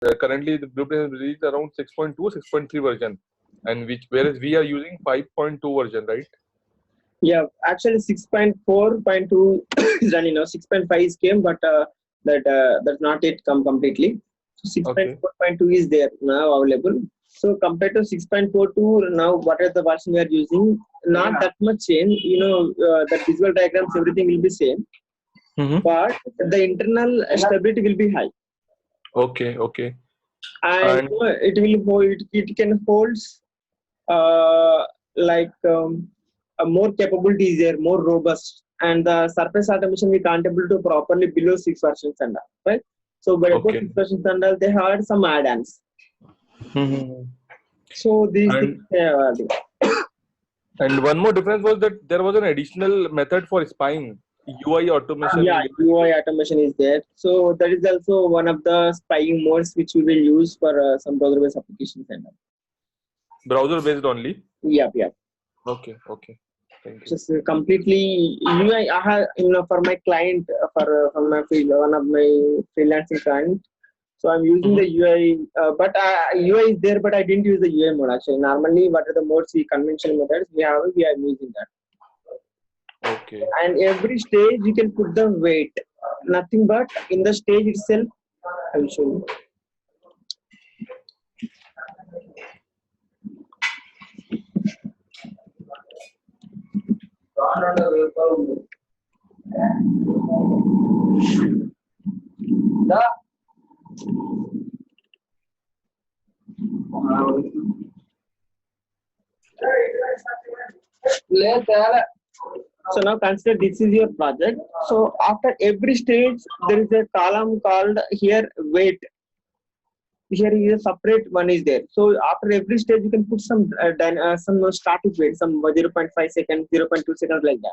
currently the Blueprint is released around 6.2, 6.3 version, and whereas we are using 5.2 version, right? Yeah, actually 6.4.2 is running now. 6.5 is came, but that's not yet come completely. So Okay. 6.4.2 is there now available. So compared to 6.42, now what is the version we are using? Not that much change. The visual diagrams, everything will be same, but the internal stability will be high, Okay. Okay. and And it will hold. It can hold uh, like more capabilities there, more robust, and the surface automation we can't able to properly below 6 versions and all, right? So but above okay. 6 versions and all, they had some add-ons. Mhm. So these things And they are adding. one more difference was that there was an additional method for spying, UI automation. Yeah, UI automation is there. So that is also one of the spying modes which we will use for some browser-based applications and all. Browser based only. Yep, yep. Okay. Okay. Thank you. Just completely UI. I have, for my client, for my one of my freelancing client. So I'm using the UI, but UI is there, but I didn't use the UI mode actually. Normally, what are the modes, the conventional methods we have, we are using that. Okay. And every stage you can put the weight, nothing but in the stage itself. I will show you. So now consider this is your project. So after every stage, there is a column called here weight. Here is a separate one is there. So after every stage, you can put some static weight, some 0.5 seconds, 0.2 seconds like that.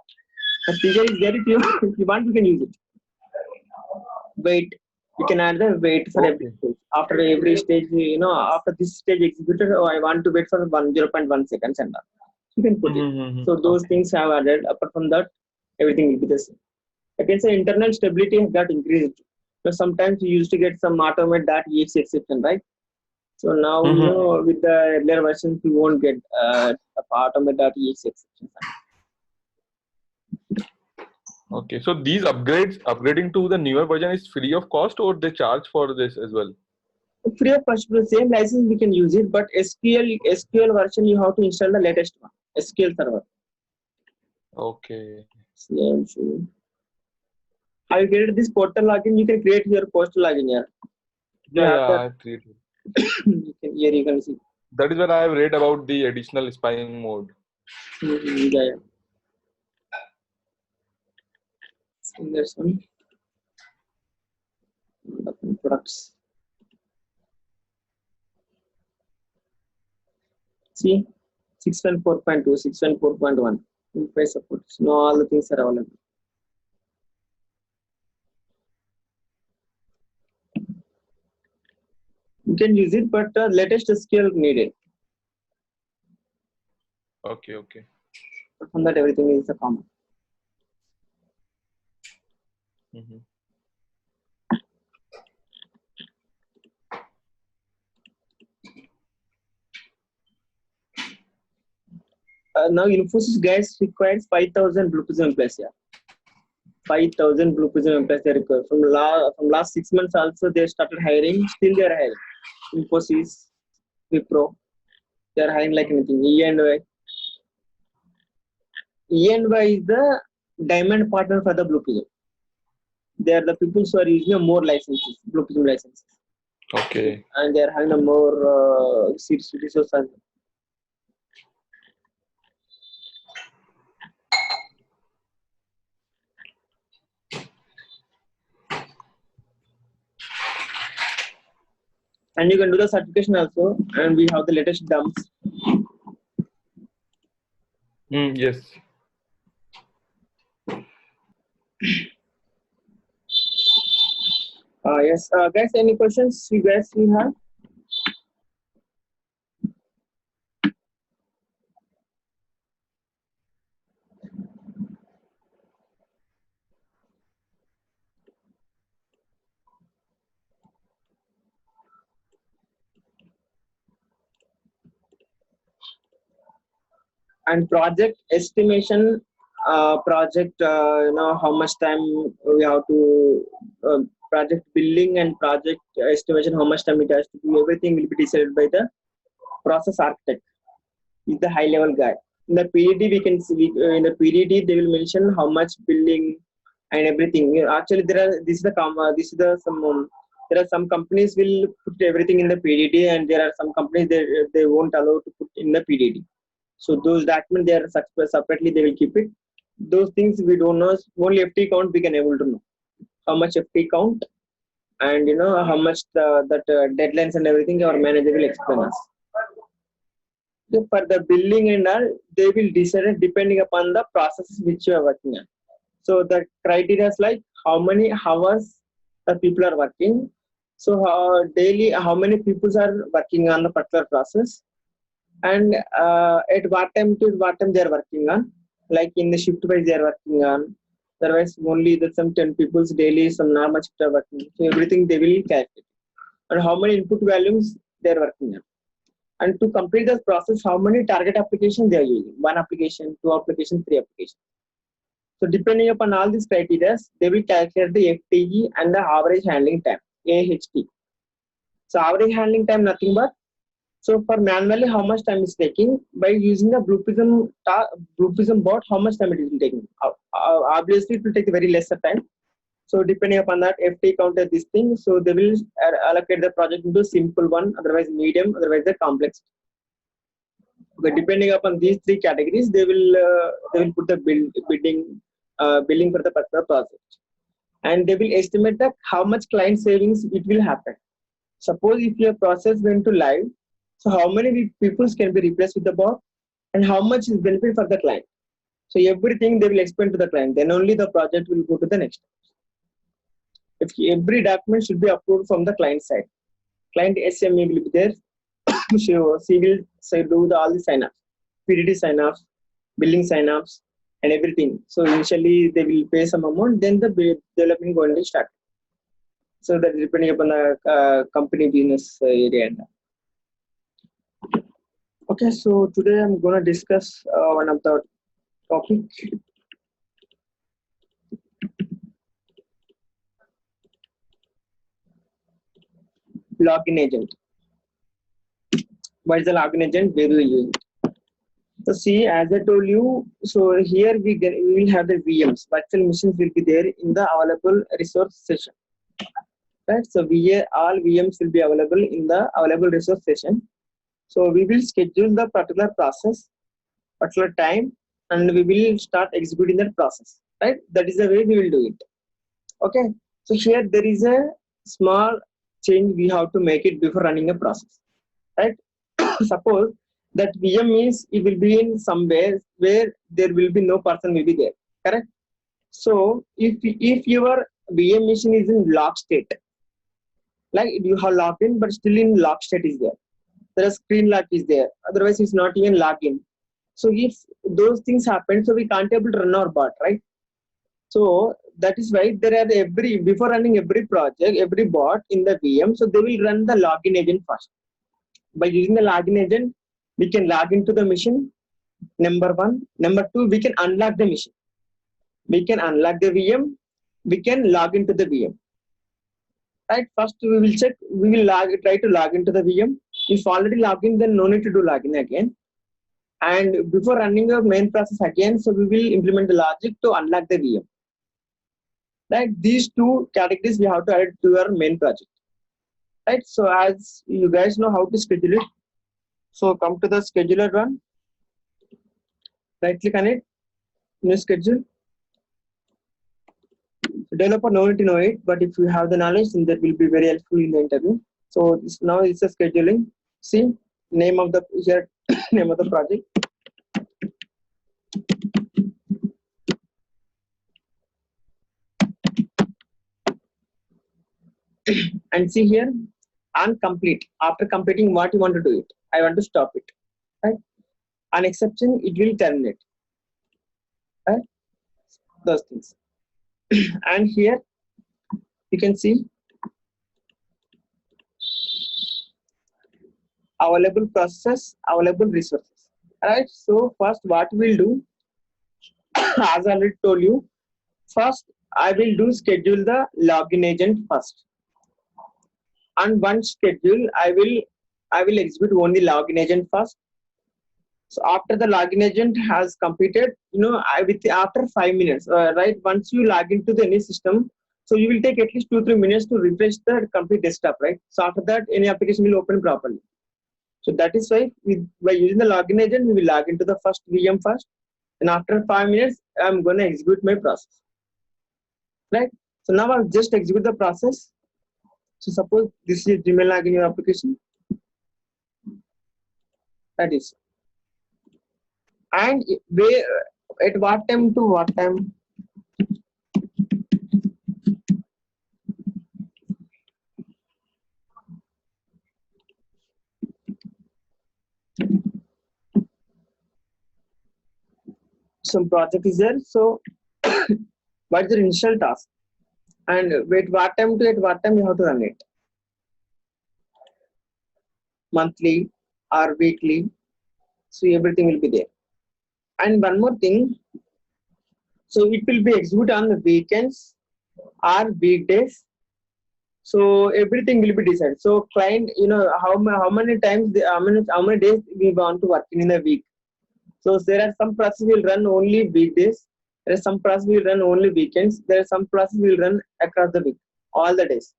The figure is there. If you want, you can use it. Weight. You can add the weight for every Okay. stage. After every stage, after this stage executed, oh, I want to wait for 0.1 seconds and all. You can put it. So those Okay. things have added. Apart from that, everything will be the same. I can say internal stability has got increased. So sometimes you used to get some automate.exe exception, right? So now, with the earlier versions, you won't get automate.exe exception. Okay. So these upgrading to the newer version is free of cost, or they charge for this as well? Free of cost, the same license we can use it, but SQL version you have to install the latest one, SQL server. Okay. Same. Have you created this portal login? You can create your postal login here. You Yeah. have Yeah. that. I created. Here you can see. That is where I have read about the additional spying mode. Yeah. So there's one. Products. See, 6.4.2, 6.4.1. Price support. So all the things are available. You can use it, but latest skill needed. Okay. Okay. From that, everything is a common. Now Infosys guys requires 5,000 Blue Prism employees. Yeah, 5,000 Blue Prism employees they require. From last 6 months also they started hiring. Still they are hiring. Infosys, Wipro, they are hiring like anything. E&Y. E&Y is the diamond partner for the Blue Prism. They are the people who are using more licenses, Blue Prism licenses. Okay. And they are having a more seats resources. And you can do the certification also, and we have the latest dumps. Yes. Yes, guys, any questions you guys have? And project estimation, project, how much time we have to, project building and project estimation, how much time it has to do, everything will be decided by the process architect. Is the high level guy. In the PDD, we can see, in the PDD they will mention how much building and everything. Actually, this is the some. There are some companies will put everything in the PDD, and there are some companies they won't allow to put in the PDD. So those documents, they are separately they will keep it. Those things we don't know. Only FT count we can able to know how much FT count, and how much deadlines and everything our manager will explain us. So for the billing and all, they will decide depending upon the processes which you are working on. So the criteria is like how many hours the people are working. So daily, how many people are working on the particular process, and at what time to what time they are working on. Like in the shift wise they are working on. Otherwise, only some 10 people daily, some normal shift are working. So everything they will calculate. And how many input values they are working on. And to complete the process, how many target applications they are using. 1 application, 2 applications, 3 applications. So depending upon all these criteria, they will calculate the FTE and the average handling time, AHT. So average handling time, nothing but, so for manually how much time is taking, by using the Blueprism bot, how much time it is taking. Obviously it will take very lesser time. So depending upon that FT count of this thing, so they will allocate the project into simple one, otherwise medium, otherwise the complex. But depending upon these 3 categories, they will put the billing for the particular project, and they will estimate that how much client savings it will happen. Suppose if your process went to live, so how many people can be replaced with the bot, and how much is benefit for the client. So everything they will explain to the client. Then only the project will go to the next. If every document should be approved from the client side, client SME will be there. She will do all the sign-offs, PDD sign-offs, billing sign-offs, and everything. So initially they will pay some amount, then the development going to start. So that is depending upon the company business area. Okay, so today I'm going to discuss one of the topic. Login agent. What is the login agent? Where do we use it? So see, as I told you, so here we will have the VMs. Virtual machines will be there in the available resource session. Right? So all VMs will be available in the available resource session. So we will schedule the particular process, particular time, and we will start executing that process. Right? That is the way we will do it. Okay. So here there is a small change we have to make it before running a process. Right? Suppose that VM means it will be in somewhere where there will be no person will be there. Correct? So if your VM machine is in lock state, like you have logged in but still in lock state is there. There is screen lock is there. Otherwise it's not even logged in. So if those things happen, so we can't able to run our bot, right? So that is why there are before running every project, every bot in the VM, so they will run the login agent first. By using the login agent, we can log into the machine, number 1. Number 2, we can unlock the machine. We can unlock the VM, we can log into the VM. Right, first we will check, we will try to log into the VM. If already logged in, then no need to do login again. And before running the main process again, so we will implement the logic to unlock the VM. Right, these 2 categories we have to add to our main project. Right, so as you guys know how to schedule it, so come to the scheduler one, right click on it, new schedule. Developer no need to know it, but if you have the knowledge, then that will be very helpful in the interview. So now it's a scheduling. See, name of the here name of the project. And see here, on complete. After completing what you want to do it, I want to stop it. Right? On exception, it will terminate. Right? Those things. And here you can see available processes, available resources. Right. So first, what we'll do, as I already told you, first I will do schedule the login agent first. On one schedule, I will execute only login agent first. So after the login agent has completed, after 5 minutes, right? Once you log into the any system, so you will take at least 2-3 minutes to refresh the complete desktop, right? So after that, any application will open properly. So that is why by using the login agent, we will log into the first VM first, and after 5 minutes, I'm gonna execute my process, right? So now I'll just execute the process. So suppose this is Gmail login your application, that is, and where at what time to what time? Some project is there. So what is the initial task? And wait, what time to at what time you have to run it? Monthly or weekly? So everything will be there. And one more thing, so it will be executed on the weekends or weekdays. So everything will be decided. So client, how many times, how many days we want to work in a week. So there are some process will run only weekdays. There are some process will run only weekends. There are some process will run across the week, all the days.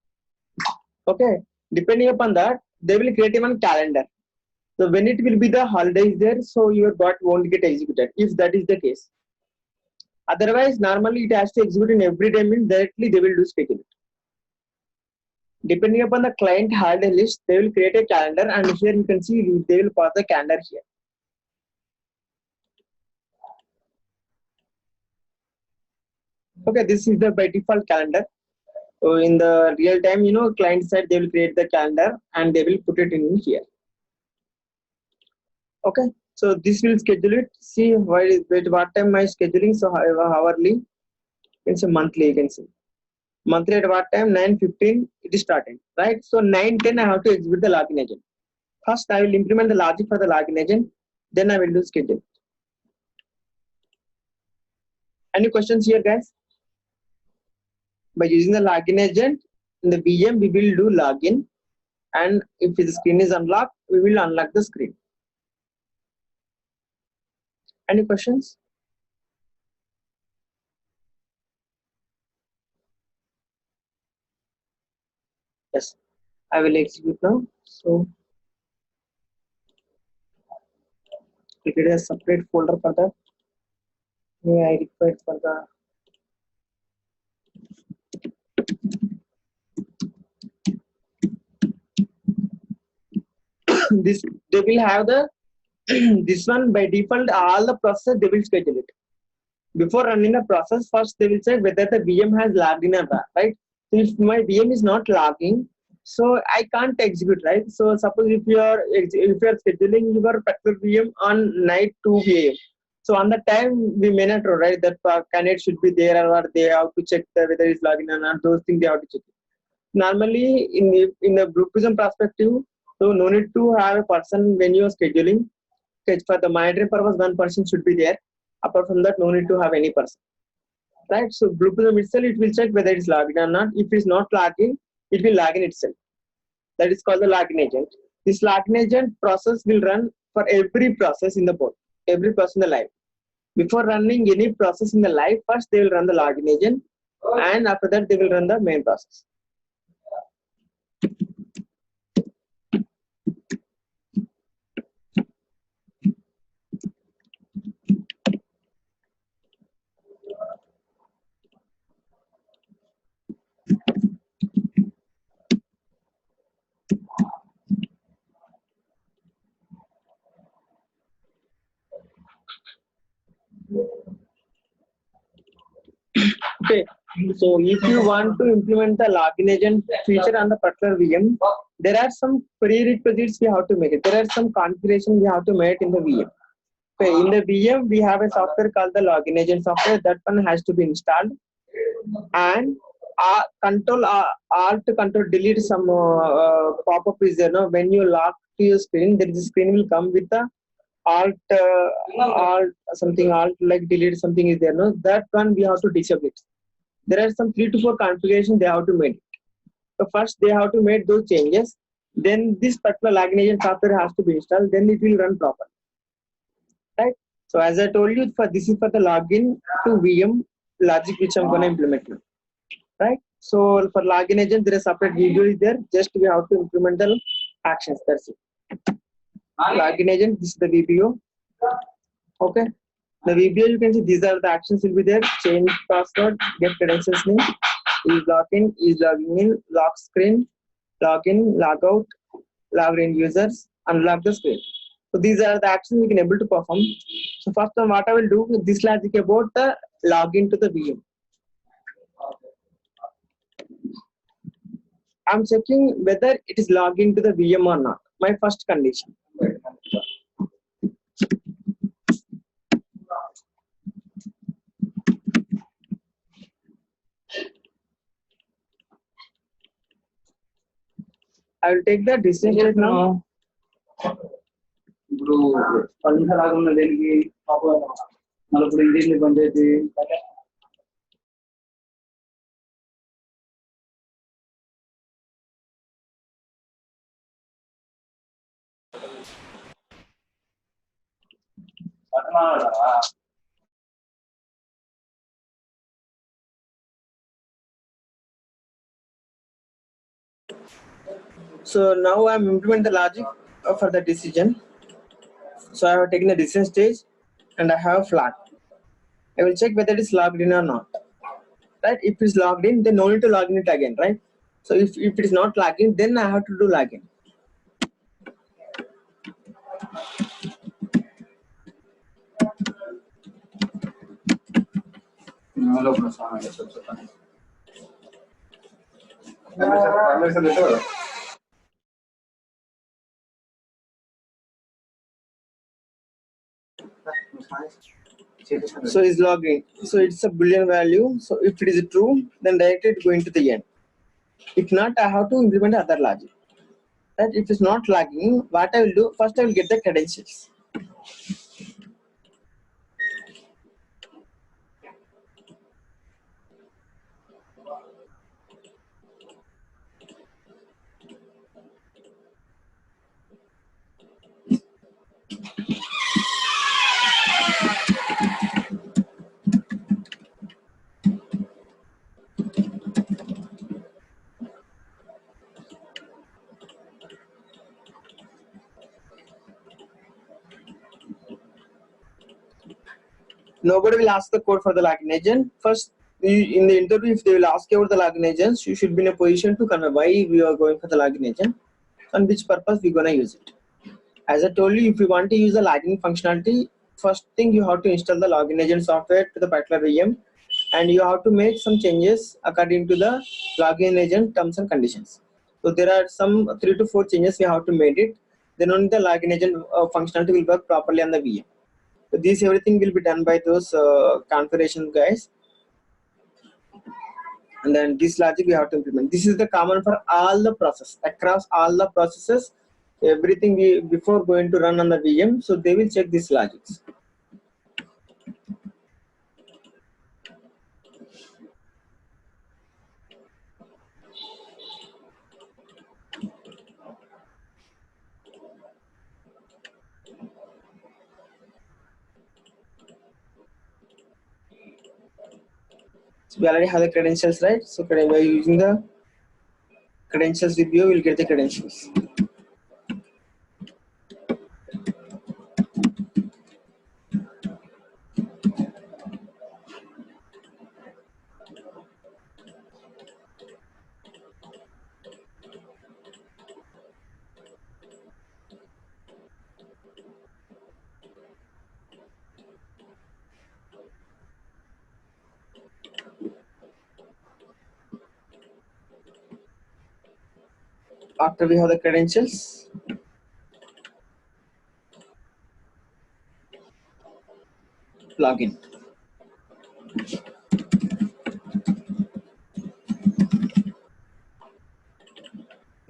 Okay. Depending upon that, they will create one calendar. So when it will be the holidays there, so your bot won't get executed if that is the case. Otherwise, normally it has to execute in every day, means directly they will do schedule. Depending upon the client holiday list, they will create a calendar, and here you can see they will pass the calendar here. Okay, this is the by default calendar. So in the real time, client side they will create the calendar and they will put it in here. Okay, so this will schedule it. See what time my scheduling. So hourly, it's a monthly. You can see monthly at what time? 9:15 it is starting, right? So 9:10 I have to execute the login agent. First I will implement the logic for the login agent. Then I will do schedule. Any questions here, guys? By using the login agent in the VM, we will do login, and if the screen is unlocked, we will unlock the screen. Any questions? Yes, I will execute now. So create a separate folder for that. I require for the this they will have the this one by default all the process they will schedule it. Before running the process, first they will check whether the VM has logged in or not, right? So if my VM is not logging, so I can't execute, right? So suppose if you are scheduling your particular VM on night 2 p.m. So on the time we may not know, right? That candidate should be there or they have to check whether it's logging or not. Those things they have to check. Normally in the Blue Prism perspective, so no need to have a person when you are scheduling. For the monitoring purpose, one person should be there. Apart from that, no need to have any person, right? So Blue Prism itself, it will check whether it's logged in or not. If it's not logging, it will log in itself. That is called the login agent. This login agent process will run for every process in the board, every process in the live. Before running any process in the live, first they will run the login agent, and after that they will run the main process. Okay, so if you want to implement the login agent feature on the particular VM, there are some prerequisites we have to make it. There are some configuration we have to make in the VM. Okay, in the VM we have a software called the login agent software. That one has to be installed, and alt control delete some pop-up is there. No, when you lock to your screen, there is a screen will come with the alt something, alt like delete something is there, no, that one we have to disable it. There are some 3 to 4 configurations they have to make. So first they have to make those changes, then this particular login agent software has to be installed, then it will run properly, right? So as I told you, for this is for the login to VM logic which I'm going to implement now, right? So for login agent there is separate video is there, just we have to implement the actions, that's it. Login agent, this is the VBO. Okay, the VBO you can see these are the actions will be there: change password, get credentials name, is login, is logging in, lock screen, login, log out, log in users, unlock the screen. So these are the actions we can able to perform. So first one, what I will do with this logic about the login to the VM. I'm checking whether it is logged into the VM or not. My first condition. I will take the decision right now. ఇప్పుడు పదింత రాకుండా దేనికి నలుగురు ఇంజనీర్లు పనిచేసి So now I'm implementing the logic for the decision. So I have taken the decision stage and I have a flag. I will check whether it is logged in or not. Right? If it's logged in, then no need to log in it again, right? So if it is not logged in, then I have to do login. So is logged in. So it's a Boolean value. So if it is true, then directly it going to the end. If not, I have to implement other logic. Right? If it's not logging, what I will do, first I will get the credentials. Nobody will ask the code for the login agent. First, in the interview, if they will ask you about the login agents, you should be in a position to convey why we are going for the login agent and which purpose we're gonna use it. As I told you, if you want to use the login functionality, first thing you have to install the login agent software to the particular VM, and you have to make some changes according to the login agent terms and conditions. So there are some 3 to 4 changes we have to make it. Then only the login agent functionality will work properly on the VM. So this everything will be done by those configuration guys, and then this logic we have to implement. This is the common for all the process across all the processes. Everything we before going to run on the VM, so they will check these logics. So we already have the credentials, right? So we are using the credentials VBO, we'll get the credentials. After we have the credentials, login.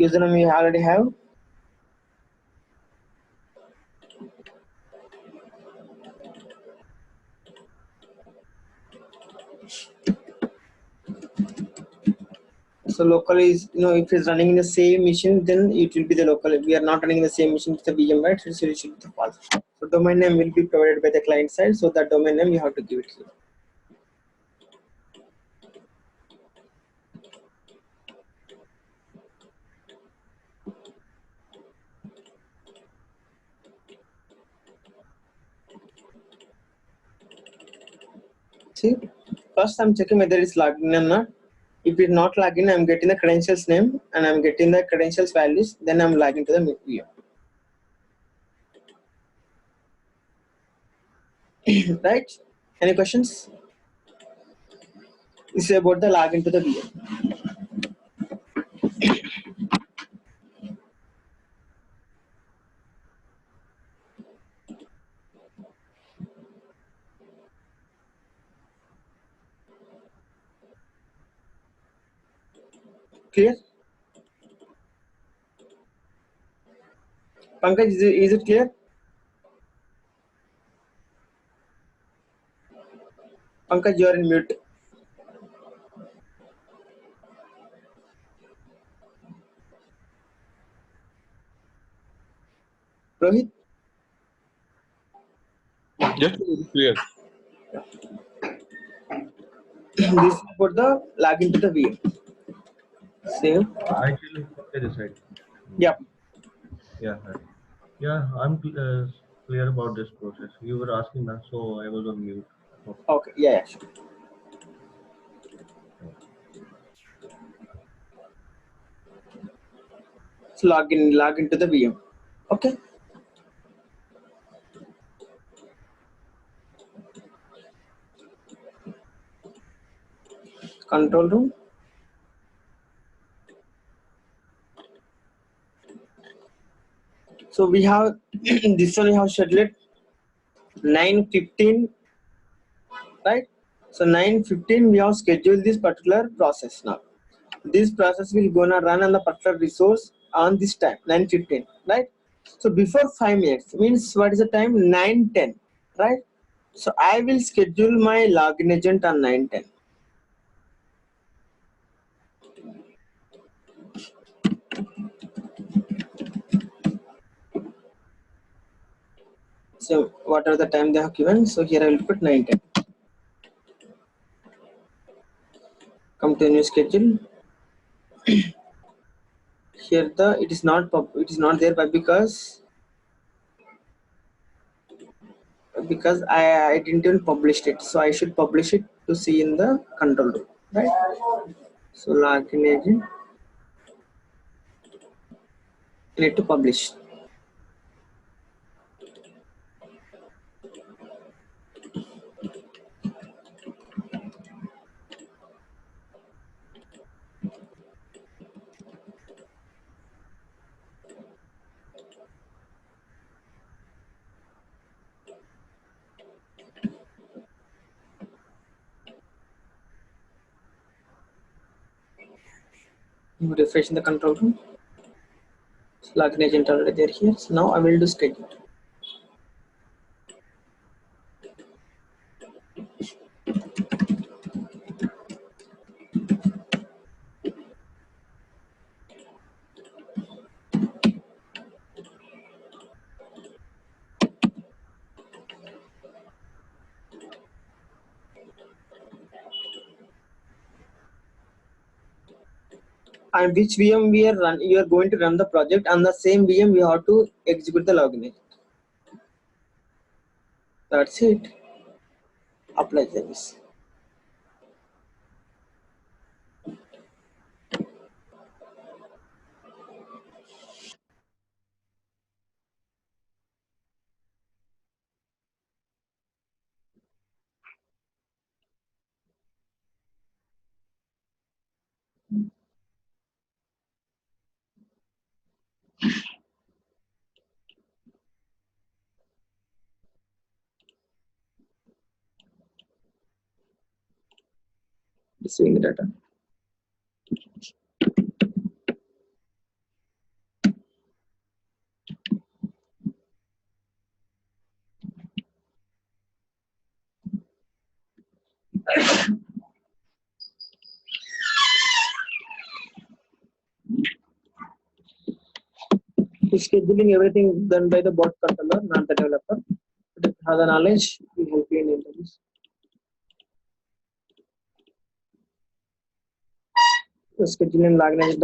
Username we already have. So local is, if it's running in the same machine, then it will be the local. If we are not running in the same machine with the VM, right? So it should be the false. So domain name will be provided by the client side. So that domain name you have to give it here. See, first I'm checking whether it's logged in or not. If it's not logged in, I'm getting the credentials name and I'm getting the credentials values. Then I'm logging to the VM. Right? Any questions? This is about the login to the VM. Clear? Pankaj, is it clear? Pankaj, you are in mute. Rohit? Yes, sir, it is clear. This is about the login to the VM. Save. Actually, this side. Yep. Yeah, hi. Yeah, I'm clear about this process. You were asking that, so I was on mute. Okay. Okay. Yeah, sure. So log into the VM. Okay. Control room. So we have this one we have scheduled 9:15, right? So 9:15 we have scheduled this particular process now. This process will gonna run on the particular resource on this time 9:15, right? So before 5 minutes means what is the time? 9:10, right? So I will schedule my login agent on 9:10. So whatever the time they have given, so here I will put 9:10. Come to a new schedule. Here it is not there, but because I didn't even publish it, so I should publish it to see in the control room, right? So login agent, I need to publish. Refresh in the control room. So login agent already there here. So now I will do schedule. And which VM you are going to run the project on the same VM we have to execute the login agent. That's it. Apply service. Receiving the data. scheduling everything done by the bot controller, not the developer. But if you have the knowledge, it will help you in interviews. The scheduling language is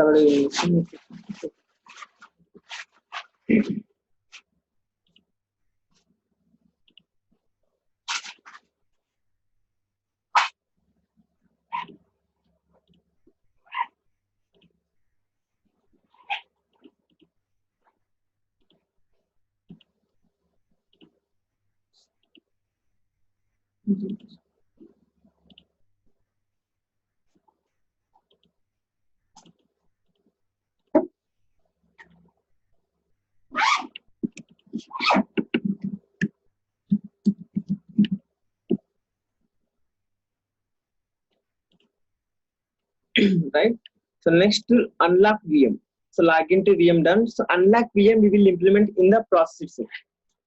right. So next unlock VM. So log into VM done. So unlock VM we will implement in the process itself.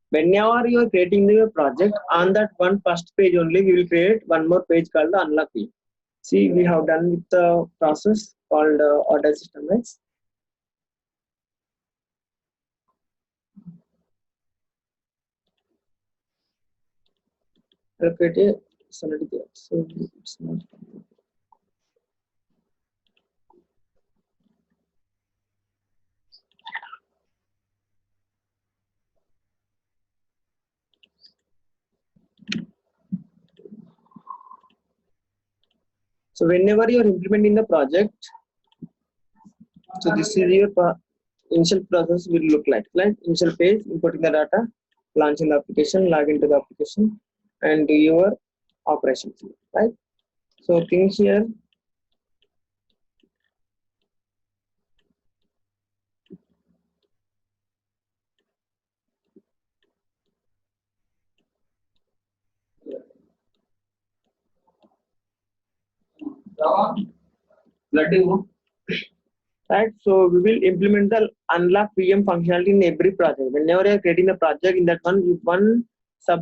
Whenever you are creating the project, on that one first page only we will create one more page called the unlock VM. See, we have done with the process called order system, right? I'll create a already there. So it's not. So whenever you are implementing the project, so this is your initial process will look like initial page, importing the data, launching the application, log into the application, and do your operations, right? So things here. Right, so we will implement the unlock VM functionality in every project. Whenever you are creating the project, in that one sub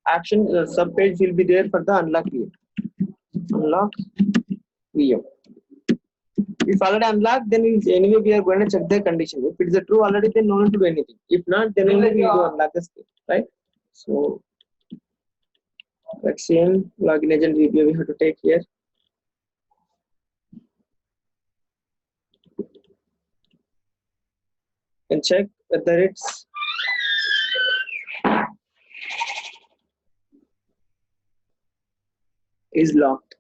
action sub page will be there for the unlock VM. Unlock VM. If already unlocked, then anyway we are going to check the condition. If it is a true already, then no need to do anything. If not, then only we go unlock the state, right? So like same login agent review we have to take here. And check whether it's is locked.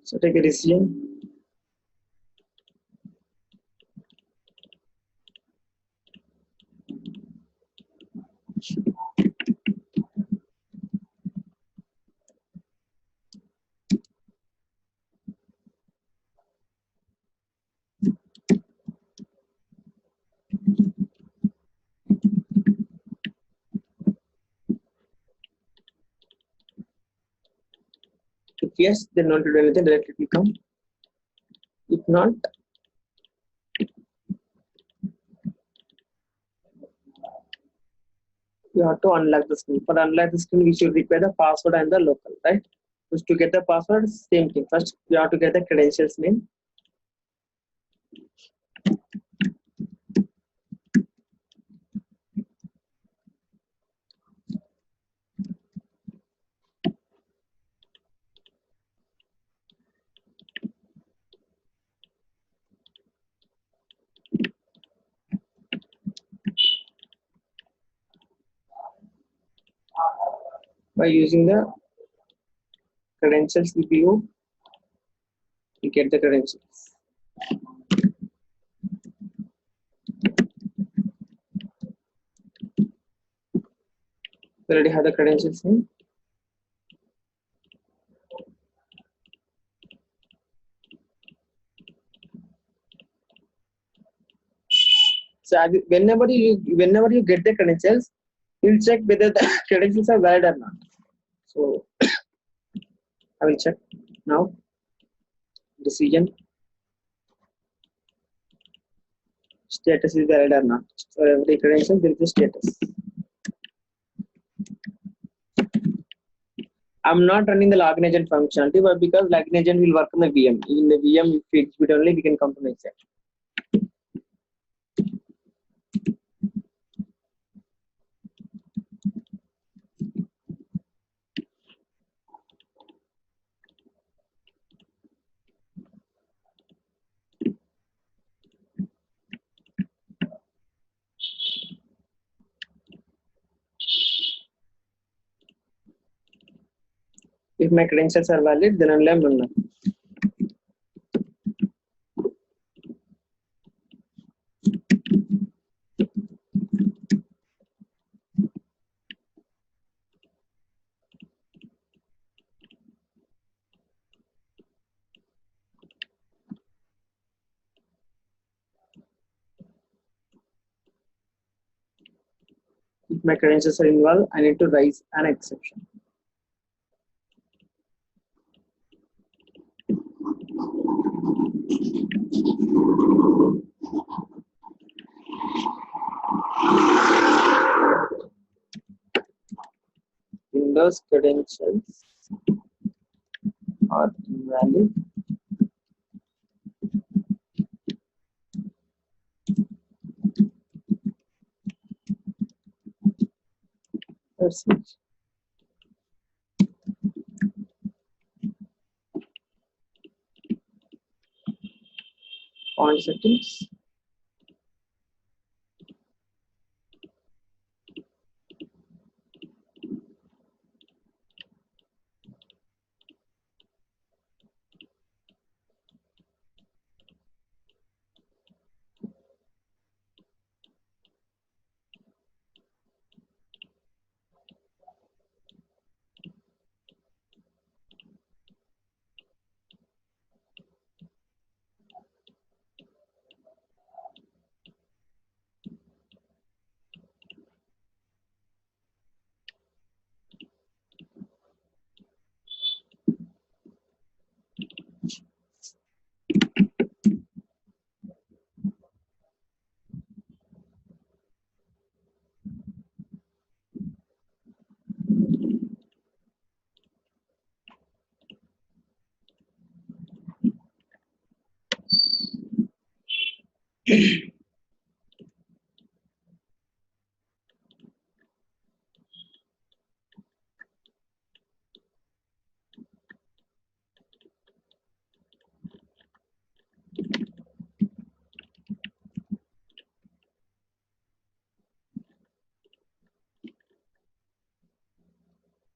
So take a decision. If yes, then not to do anything, directly will come. If not, you have to unlock the screen. For unlock the screen, we should require the password and the local, right? Just to get the password, same thing. First, you have to get the credentials name. By using the credentials CPU, you get the credentials. We already have the credentials name. So whenever you get the credentials, We'll check whether the credentials are valid or not. So I will check now. Decision status is valid or not. For every credential, there is a status. I'm not running the login agent functionality, but because login agent will work on the VM. In the VM, if we execute only, we can come to next section. If my credentials are valid, then only I'm running. If my credentials are involved, I need to raise an exception. Windows credentials are invalid. That's it. Font settings.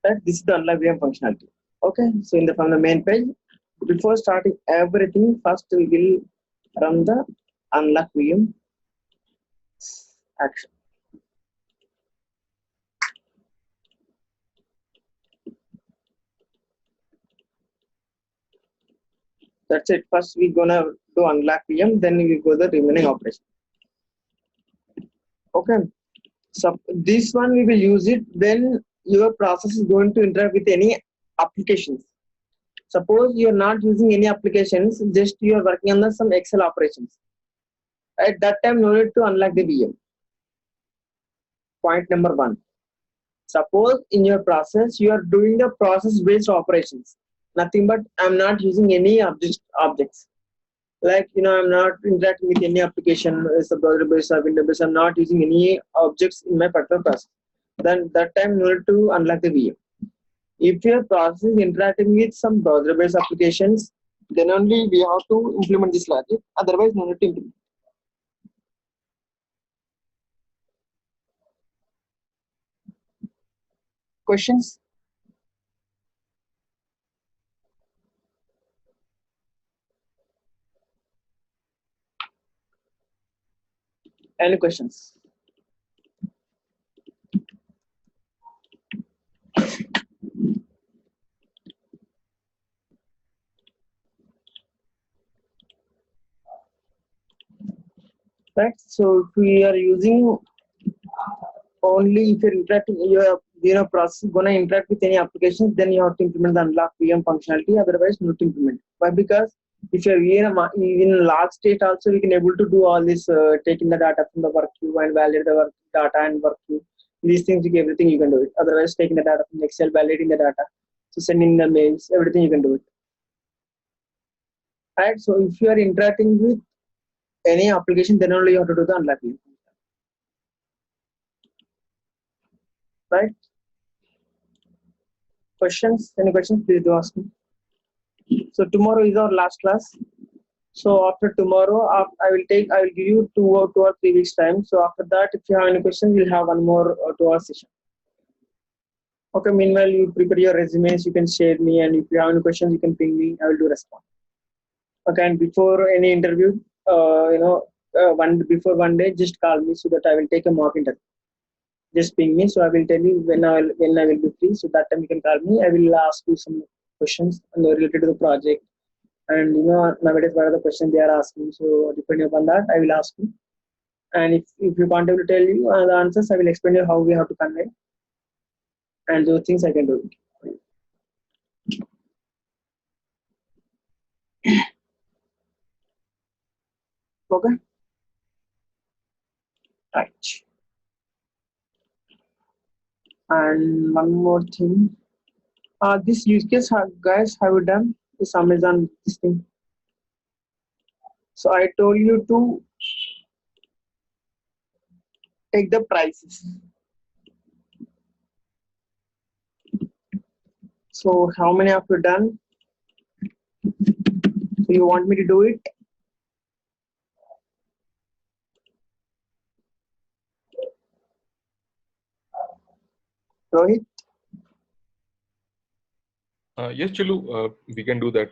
Right? This is the unlock VM functionality. Okay, so in the from the main page, before starting everything, first we will run the unlock VM action. That's it. First we're gonna do unlock VM, then we go the remaining operation. Okay. So this one we will use it when your process is going to interact with any applications. Suppose you are not using any applications, just you are working on some Excel operations. At that time, no need to unlock the VM. Point number one. Suppose in your process you are doing the process-based operations. Nothing but I'm not using any objects. Like I'm not interacting with any application as a browser based or window based. I'm not using any objects in my particular process. Then that time no need to unlock the VM. If your process is interacting with some browser based applications, then only we have to implement this logic. Otherwise, no need to implement. Questions? Any questions? Right. So if we are using only if you're interacting, your process is gonna interact with any applications, then you have to implement the unlock VM functionality. Otherwise, not implement. Why? Because if you're in log state also, we can able to do all this, taking the data from the work queue and validate the work data and work queue. These things, everything you can do it. Otherwise, taking the data from Excel, validating the data, so sending the mails, everything you can do it. Right. So if you are interacting with any application, then only you have to do the unlocking. Right? Questions? Any questions? Please do ask me. So tomorrow is our last class. So after tomorrow, I will give you 2 or 3 weeks time. So after that, if you have any questions, we'll have one more 2-hour session. Okay. Meanwhile, you prepare your resumes. You can share me, and if you have any questions, you can ping me. I will do respond. Okay. And before any interview, before one day, just call me so that I will take a mock interview. Just ping me, so I will tell you when I will be free. So that time you can call me. I will ask you some questions related to the project, and nowadays what are the questions they are asking. So depending upon that, I will ask you. And if you can't able to tell you the answers, I will explain you how we have to convey, and those things I can do it. Okay. Right. And one more thing. This use case, guys, have you done this Amazon this thing? So I told you to take the prices. So how many have you done? So you want me to do it? Rohit? Yes, Chilu, we can do that.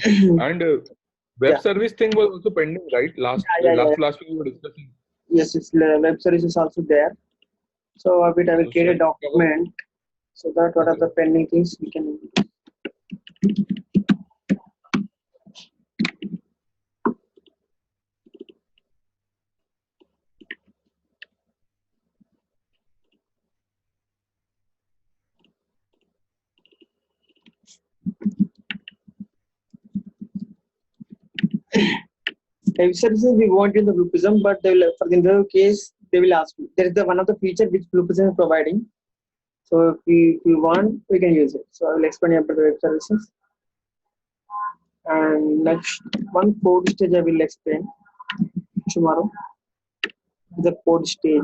And web service thing was also pending, right? Last week we were discussing. Yes, it's web service is also there. So I will create a document so that what are the pending things we can. Web services we want in the Blueprism, but they will, for the interview case, they will ask you. There is one of the feature which Blueprism is providing. So if we want, we can use it. So I will explain about the web services. And next one code stage I will explain tomorrow. The code stage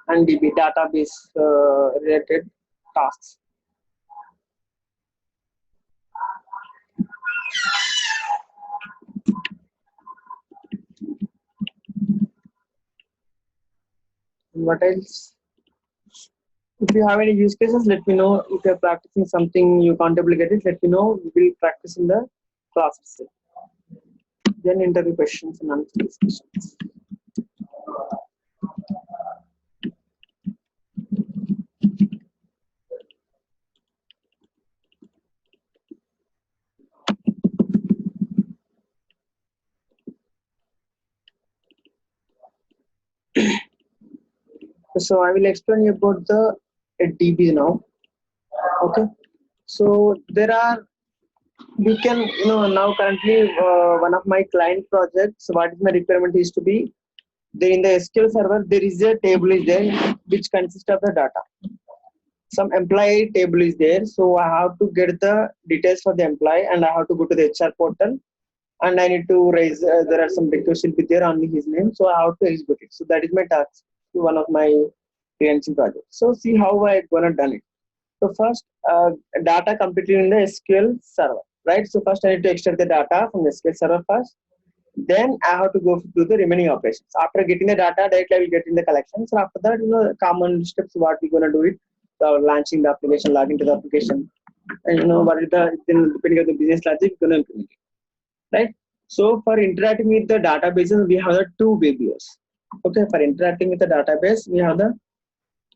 and DB database related tasks. What else? If you have any use cases, let me know. If you're practicing something you can't get it, let me know. We will practice in the classes. Then interview questions and answer these questions. So I will explain you about the DB now. Okay. So there are, we can, now currently one of my client projects, what is my requirement is to be there in the SQL server, there is a table is there which consists of the data. Some employee table is there. So I have to get the details for the employee, and I have to go to the HR portal, and I need to raise, there are some requests will be there on his name. So I have to execute it. So that is my task, one of my freelancing projects. So see how I gonna done it. So first, data completely in the SQL server, right? So first I need to extract the data from the SQL server first. Then I have to go do the remaining operations. After getting the data, directly I will get in the collection. So after that, common steps, what we're gonna do it. So launching the application, logging to the application, and what is the, then depending on the business logic, we're gonna implement it, right? So for interacting with the databases, we have the 2 videos. Okay, for interacting with the database, we have the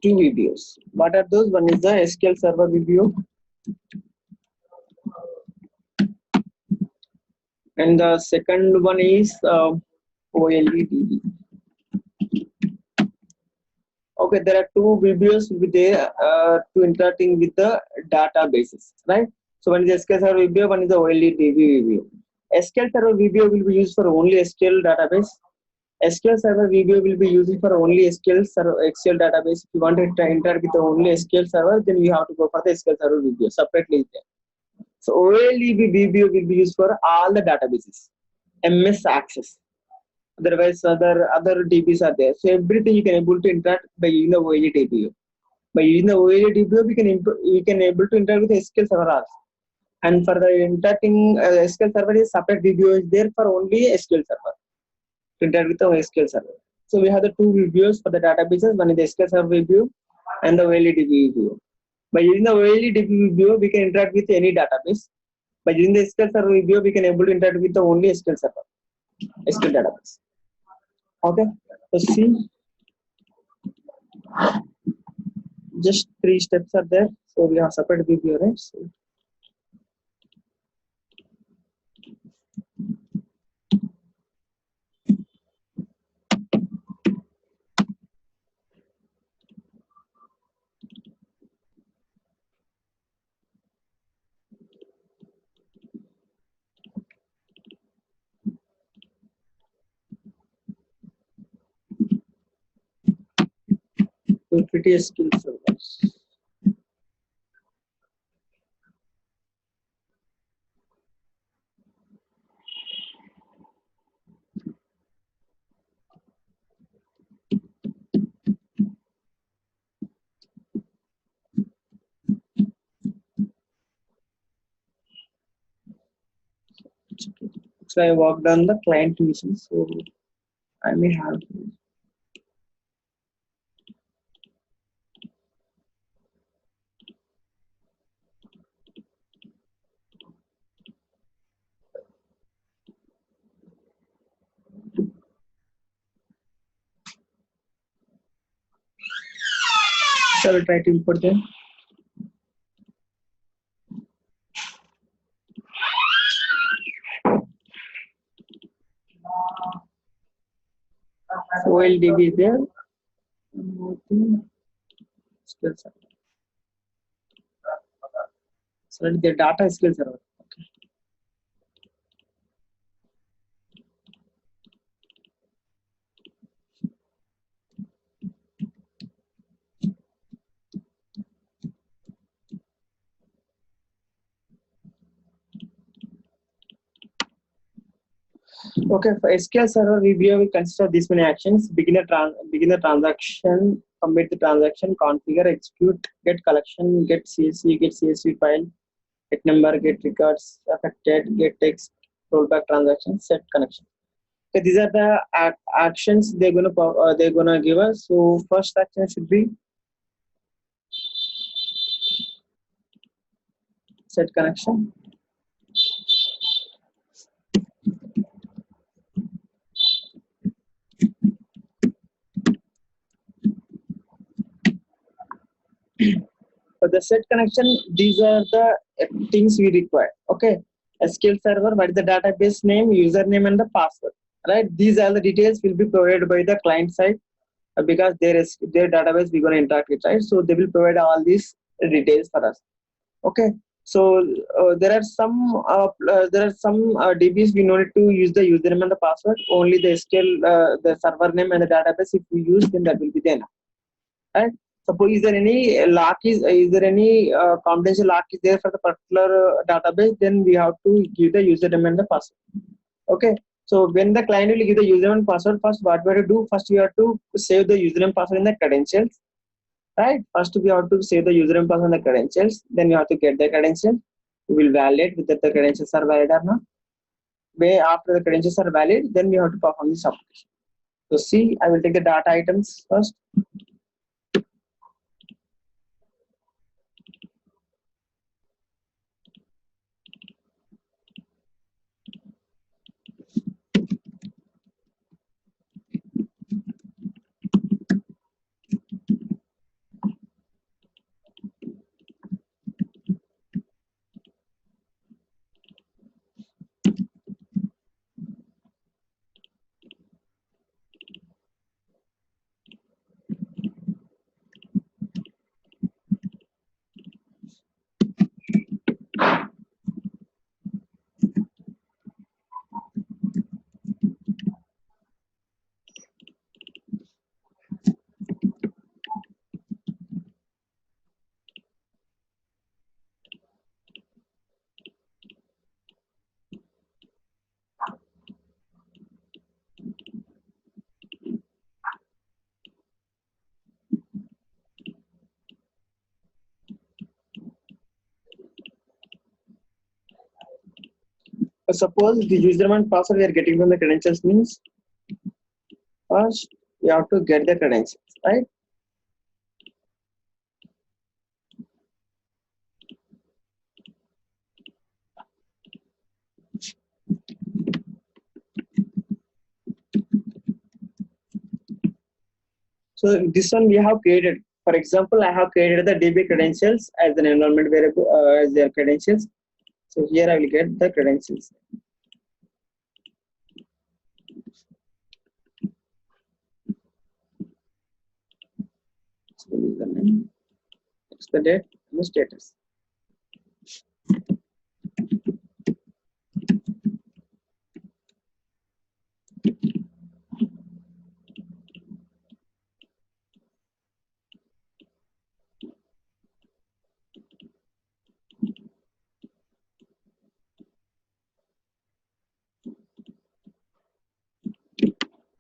2 videos. What are those? One is the SQL Server video, and the second one is OLEDB. Okay, there are two VBOs will be there to interacting with the databases, right? So one is SQL Server VBO, one is the OLEDB VBO. SQL Server VBO will be used for only SQL database. SQL Server VBO will be used for only SQL database. If you want to interact with the only SQL Server, then you have to go for the SQL Server VBO separately there. So OLEDB VBO will be used for all the databases, MS Access. Otherwise, other DBs are there. So everything you can able to interact by using the OLEDB. By using the OLEDB, we can able to interact with SQL Server also. And for the interacting SQL Server is separate VBO is there for only SQL Server. To interact with the SQL Server. So we have the two VBOs for the databases. One is the SQL Server VBO and the OLEDB VBO. By using the OLEDB VBO, we can interact with any database. By using the SQL Server VBO, we can able to interact with the only SQL Server, SQL database. Okay, so see, just 3 steps are there. So we have separate VBO, right? So pretty SQL servers. So I worked on the client mission, so I may have. So I will try to import them. OLEDB is there. So the data SQL server. Okay. Okay, for SQL Server VBO, we consider these many actions: begin the transaction, commit the transaction, configure, execute, get collection, get CSV file, get number, get records affected, get text, rollback transaction, set connection. Okay, these are the actions they're gonna give us. So first action should be set connection. For the set connection, these are the things we require. Okay, SQL Server, what is the database name, username, and the password. Right, these are the details will be provided by the client side because their database we're going to interact with, right? So they will provide all these details for us. Okay, so there are some DBs we need to use the username and the password. Only the SQL the server name and the database if we use, then that will be there. Right? Suppose is there any lock is there any confidential lock is there for the particular database, then we have to give the username and the password. Okay, so when the client will give the username and password, first what we have to do, first we have to save the username and password in the credentials, right? First we have to save the username and password in the credentials, then you have to get the credentials. We will validate whether the credentials are valid or not. Way after the credentials are valid, then we have to perform this application. So see, I will take the data items first. Suppose the username and password we are getting from the credentials means first we have to get the credentials, right? So this one we have created. For example, I have created the DB credentials as an environment variable as their credentials. So here I will get the credentials. So username, the date, and the status.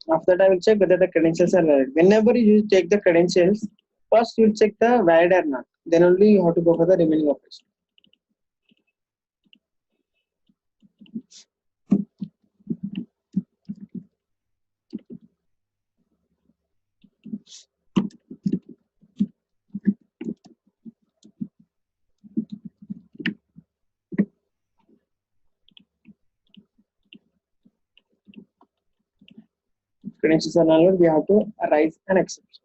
After that, I will check whether the credentials are valid. Whenever you check the credentials, first you will check the valid or not. Then only you have to go for the remaining operation. Credentials are valid, we have to raise an exception.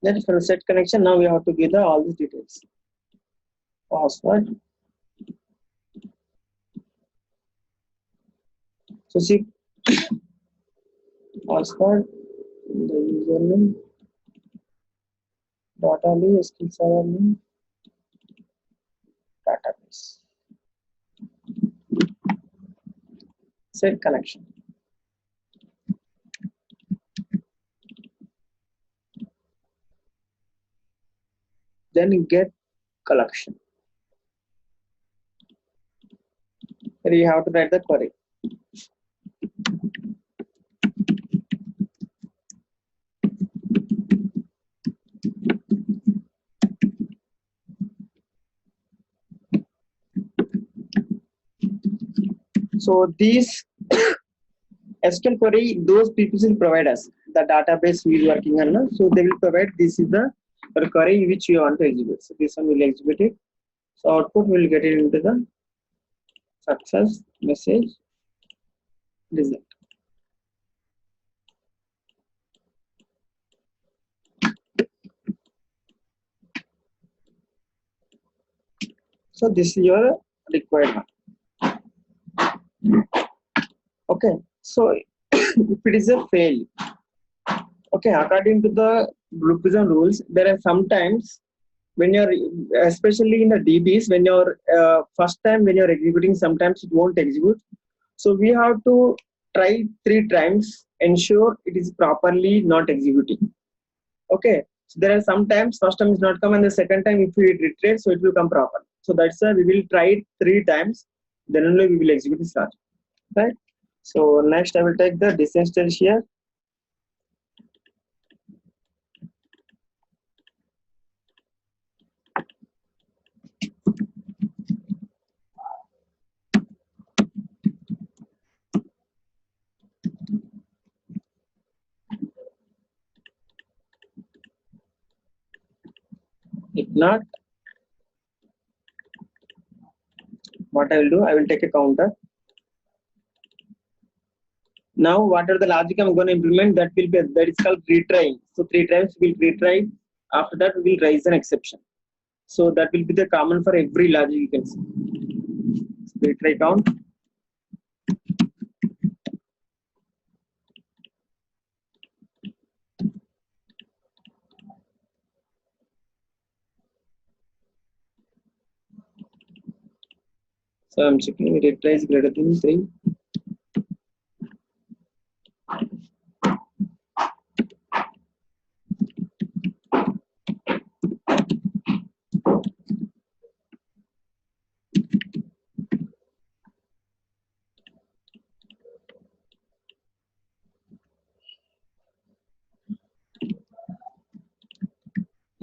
Then for set connection, now we have to give the all these details. Password. So see, password, the username, database, SQL server name, database. Set connection. Then you get collection. Here you have to write the query. So these SQL query, those people will provide us the database we are working on. So they will provide this is the query which you want to execute. So this one will execute it. So output will get it into the success message result. So this is your required one. Okay. So if it is a fail, okay, according to the Blue Prism rules, there are sometimes when you're, especially in the DBs, when you're first time when you're executing, sometimes it won't execute. So we have to try 3 times, ensure it is properly not executing. Okay. So there are sometimes first time is not come, and the second time if we retrieve, so it will come proper. So that's why we will try it 3 times. Then only we will execute this project. Right. So next I will take the distance stage here. If not, what I will do, I will take a counter. Now, what are the logic I'm going to implement? That will be, that is called retrying. So 3 times we will retry. After that, we will raise an exception. So that will be the common for every logic you can see. So retry count. So I'm checking retry is greater than 3.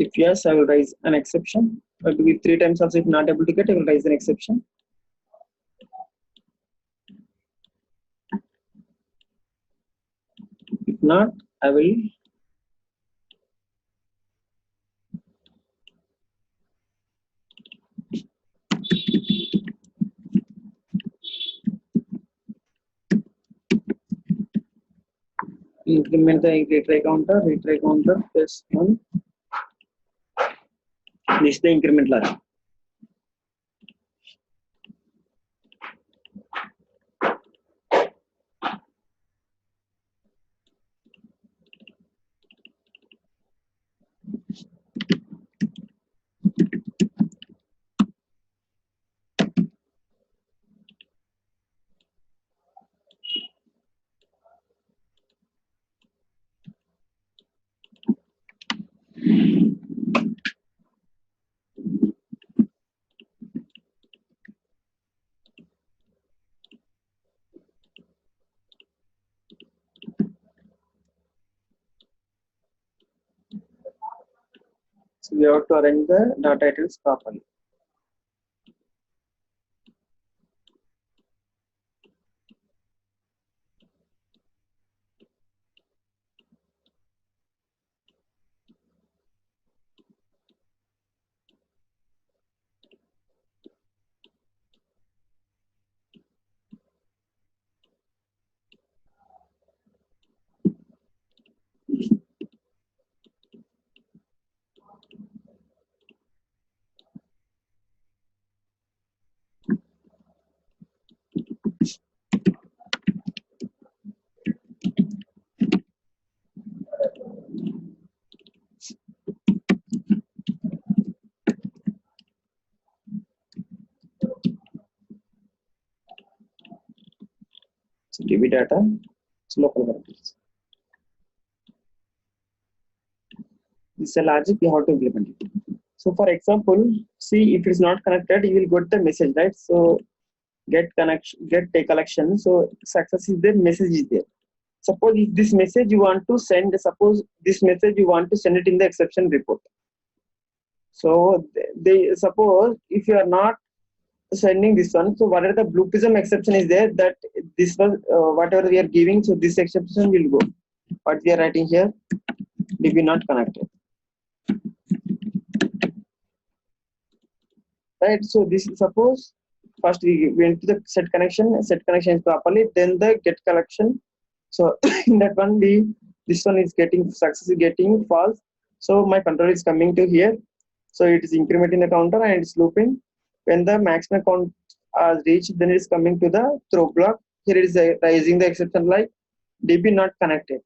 If yes, I will raise an exception. But with 3 times also, if not able to get, I will raise an exception. If not, I will increment the retry counter plus 1. This is the increment logic. So we have to arrange the data titles properly. So DB data, it's local variables. This is a logic you have to implement it. So for example, see if it is not connected, you will get the message, right? So get connection, get take collection. So success is there, message is there. Suppose if this message you want to send, suppose this message you want to send it in the exception report. So they suppose if you are not sending this one, so whatever the Blue Prism exception is there, that this was whatever we are giving, so this exception will go. What we are writing here, DB not connected. Right, so this suppose first we went to the set connection is properly, then the get collection. So in that one, this one is getting success is getting false. So my control is coming to here. So it is incrementing the counter and it's looping. When the maximum count is reached, then it is coming to the throw block. Here it is raising the exception like DB not connected.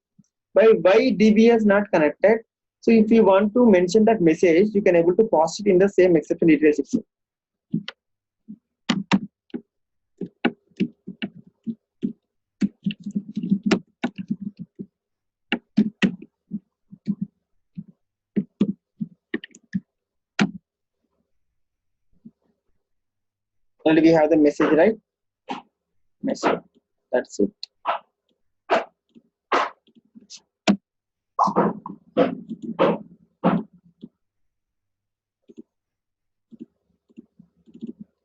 Why DB is not connected? So if you want to mention that message, you can able to pass it in the same exception details itself. And we have the message, right? Message. That's it.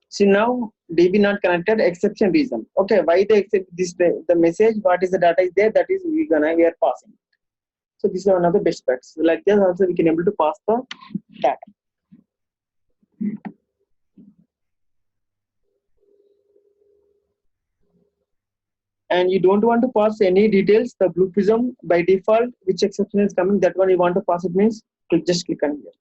See now DB not connected, exception reason. Okay, why they accept this the message? What is the data is there? That is we are passing. So this is one of the best practices. Like this also we can able to pass the data. And you don't want to pass any details, the Blue Prism by default, which exception is coming, that one you want to pass it means just click on here.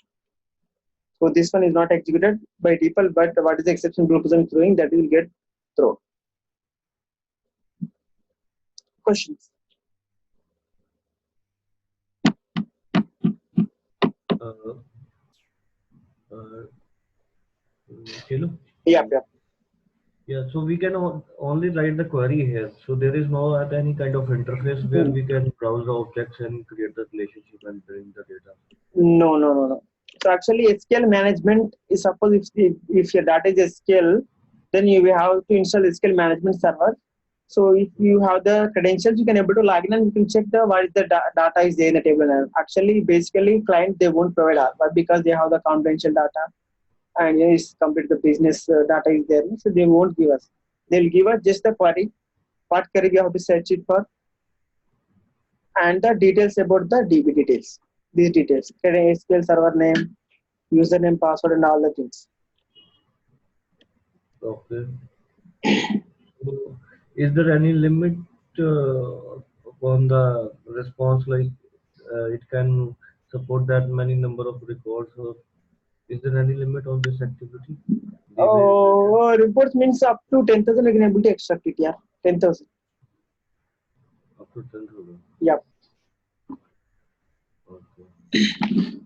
So this one is not executed by default, but what is the exception Blue Prism is throwing, that will get thrown. Questions? Hello? Yeah. Yeah, so we can only write the query here. So there is no any kind of interface where we can browse the objects and create the relationship and bring the data. No. So actually SQL management is, suppose if your data is SQL, then you will have to install SQL management server. So if you have the credentials, you can able to log in and you can check the what is the data is there in the table. And actually, basically, client they won't provide us, but because they have the confidential data and it's complete the business data is there, so they won't give us. They'll give us just the query, what query we have to search it for, and the details about the DB details. These details, SQL server name, username, password, and all the things. Okay. So, is there any limit on the response? Like it can support that many number of records, or is there any limit on this activity? The way Reports means up to 10,000 we can able to extract it. Yeah, 10,000. up to 10,000. Yeah. Okay.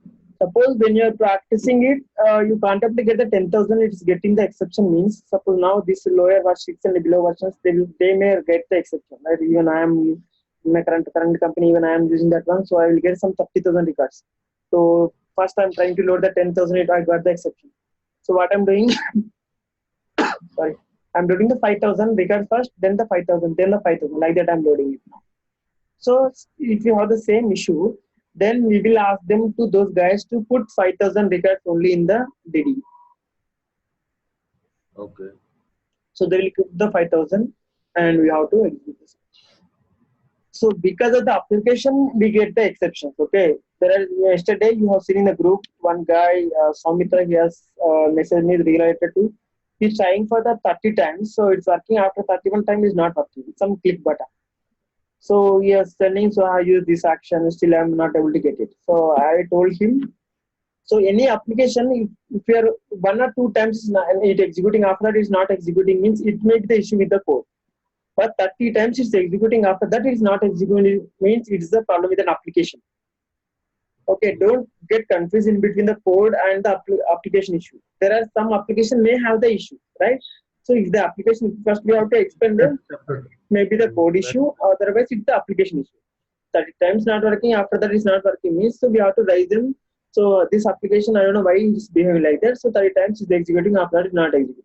Suppose when you are practicing it, you can't able to get the 10,000. It's getting the exception means. Suppose now this lower versions and below versions they may get the exception. Right? Even I am in my current company. Even I am using that one, so I will get some 30,000 records. So first I'm trying to load the 10,000. I got the exception. So what I'm doing, sorry, I'm loading the 5,000 records first, then the 5,000, then the 5,000. Like that I'm loading it now. So if you have the same issue, then we will ask them to those guys to put 5,000 records only in the DD. Okay. So they will put the 5,000 and we have to execute this. So because of the application, we get the exceptions. Okay. There are yesterday you have seen in the group one guy, Soumitra, he has messaged me related to. He's trying for the 30 times, so it's working. After 31 time is not working. It's some click button. So he is telling, so I use this action, still I'm not able to get it. So I told him, so any application, if you are 1 or 2 times it executing, after that is not executing, means it may be the issue with the code. But 30 times it's executing, after that it is not executing, means it's the problem with an application. Okay, don't get confused in between the code and the application issue. There are some application may have the issue, right? So if the application, first we have to explain them, maybe the code issue, otherwise it's the application issue. 30 times not working, after that is not working means, so we have to raise them. So this application, I don't know why it's behaving like that. So 30 times is executing, after that is not executing.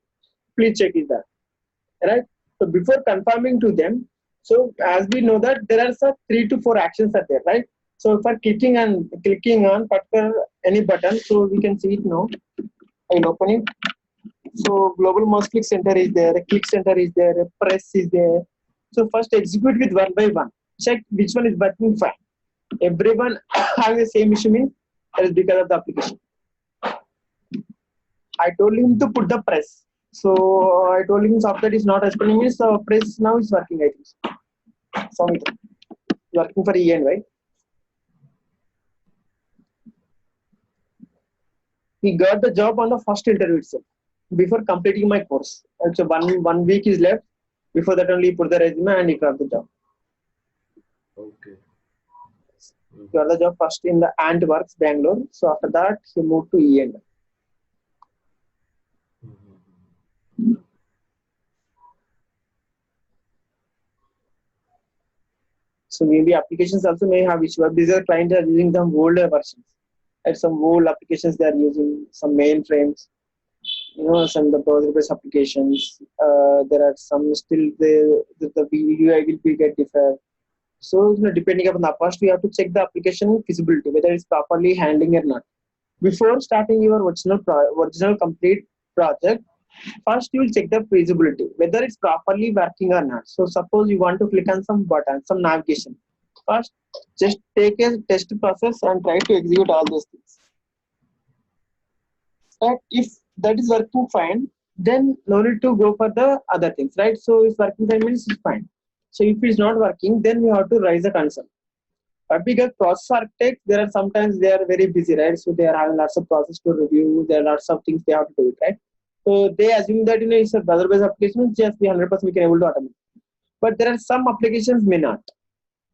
Please check is that, right? So before confirming to them, so as we know that there are some 3 to 4 actions are there, right? So for clicking on particular any button, so we can see it now. I will open it. So global mouse click center is there, click center is there, press is there. So first execute with 1 by 1. Check which one is working fine. Everyone having the same issue means that is because of the application. I told him to put the press. So I told him software is not responding means the press now is working, I think. So working for EN, right? He got the job on the first interview itself, before completing my course. So one week is left. Before that only he put the resume and he got the job. Okay. He got the job first in the Antworks, Bangalore. So after that he moved to EN. So maybe applications also may have issue. These are clients are using some older versions. At some old applications they are using some mainframes. Some of the browser-based applications. There are some still the UI will be get different. So depending upon the first we have to check the application feasibility, whether it's properly handling or not. Before starting your original complete project, first you will check the feasibility, whether it's properly working or not. So suppose you want to click on some button, some navigation. First, just take a test process and try to execute all those things. But if that is working fine, then no need to go for the other things, right? So if working fine means it's fine. So if it's not working, then we have to raise a concern. But because process architects, there are sometimes they are very busy, right? So they are having lots of process to review. There are lots of things they have to do, right? So they assume that it's a browser-based application, just be 100% we can able to automate. But there are some applications may not,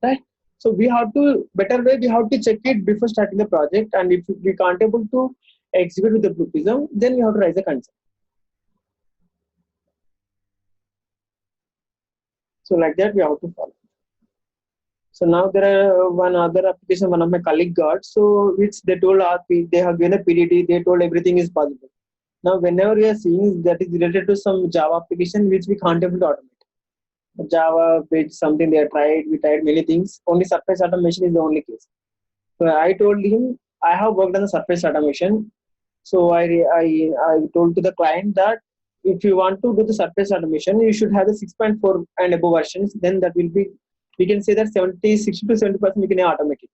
right? So we have to better way we have to check it before starting the project, and if we can't able to execute with the Blue Prism, then we have to raise a concern. So like that we have to follow. So now there are one other application one of my colleague got, so which they told they have given a PDD, they told everything is possible. Now whenever we are seeing that is related to some Java application which we can't able to automate. Java, bit something they tried. We tried many things. Only surface automation is the only case. So I told him I have worked on the surface automation. So I told to the client that if you want to do the surface automation, you should have the 6.4 and above versions. Then that will be, we can say that 60 to 70% we can automate it.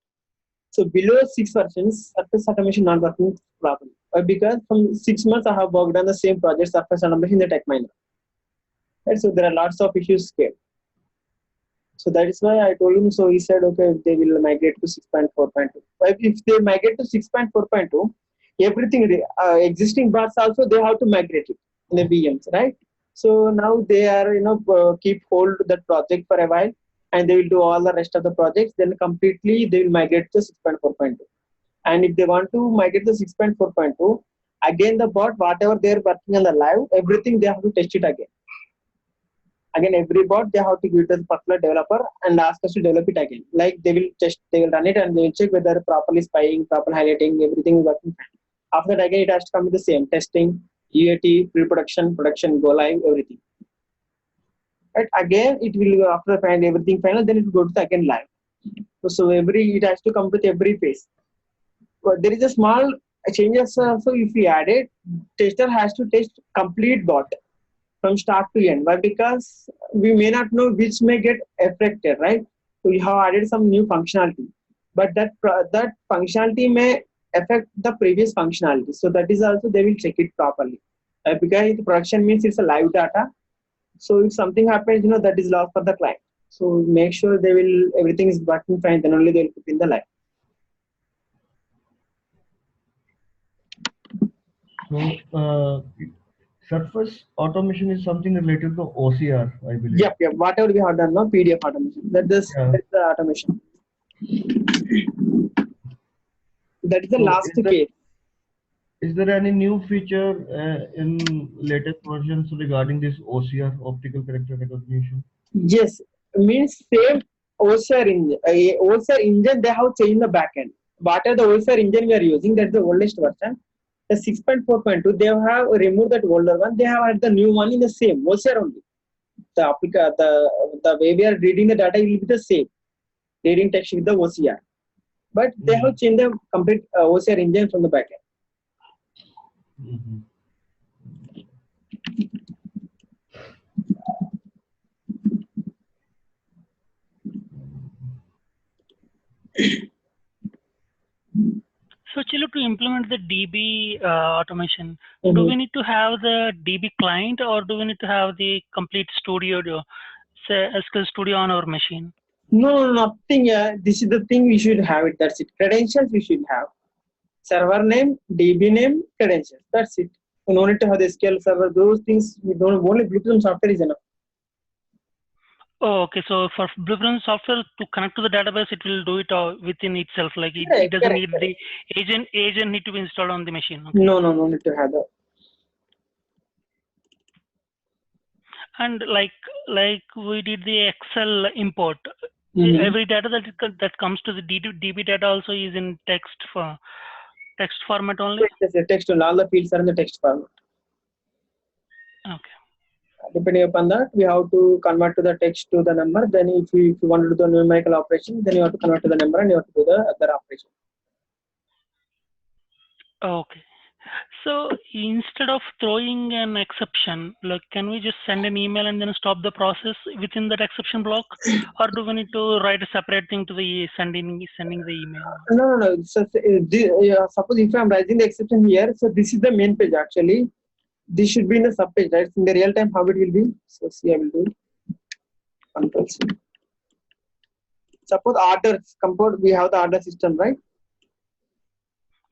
So below 6 versions, surface automation not working properly. Because from 6 months I have worked on the same project, surface automation in the Tech Mahindra. Right? So there are lots of issues here. So that is why I told him. So he said, okay, they will migrate to 6.4.2. If they migrate to 6.4.2, everything existing bars also they have to migrate it in the VMs, right? So now they are keep hold that project for a while, and they will do all the rest of the projects. Then completely they will migrate to 6.4.2. And if they want to migrate to 6.4.2, again the bot whatever they are working on the live, everything they have to test it again. Again, every bot they have to give it to the particular developer and ask us to develop it again. Like they will test, they will run it and they will check whether properly spying, proper highlighting, everything is working fine. After that, again it has to come with the same testing, UAT, pre-production, production, go live, everything. Right? Again, it will go after find everything final, then it will go to the again live. So it has to come with every phase. But there is a small changes. So if we add it, tester has to test complete bot from start to end. Why? Because we may not know which may get affected, right? So we have added some new functionality, but that functionality may affect the previous functionality. So that is also they will check it properly. Because production means it's a live data. So if something happens, that is lost for the client. So make sure everything is working fine. Then only they will put in the live. So surface automation is something related to OCR, I believe. Yep. Whatever we have done now, PDF automation. That's the automation. That is the last case. Is there any new feature in latest versions regarding this OCR, optical character recognition? Yes, means same OCR engine. OCR engine they have changed the backend. Whatever the OCR engine we are using, that's the oldest version. The 6.4.2 they have removed that older one. They have added the new one in the same OCR only. The way we are reading the data will be the same. Reading text with the OCR, but they have changed the complete OCR engine from the backend. So, Chilu, to implement the DB automation, do we need to have the DB client or do we need to have the complete studio, say SQL Studio on our machine? No, nothing. This is the thing we should have it. That's it. Credentials we should have. Server name, DB name, credentials. That's it. We don't need to have the SQL server. Those things we don't. Only Blueprint software is enough. Oh, okay. So for Blueprint software to connect to the database, it will do it within itself. Like it doesn't need the agent need to be installed on the machine. Okay. No need to have that. And like we did the Excel import. Every data that comes to the DB data also is in text format only. Yes, text only. All the fields are in the text format. Okay. Depending upon that, we have to convert to the text to the number. Then if you want to do the numerical operation, then you have to convert to the number and you have to do the other operation. Okay. So instead of throwing an exception, like can we just send an email and then stop the process within that exception block, or do we need to write a separate thing to the sending the email? No. So, suppose if I am writing the exception here, so this is the main page actually. This should be in the sub page, right? In the real time, how it will be? So see, I will do Control C. Suppose orders, we have the order system, right?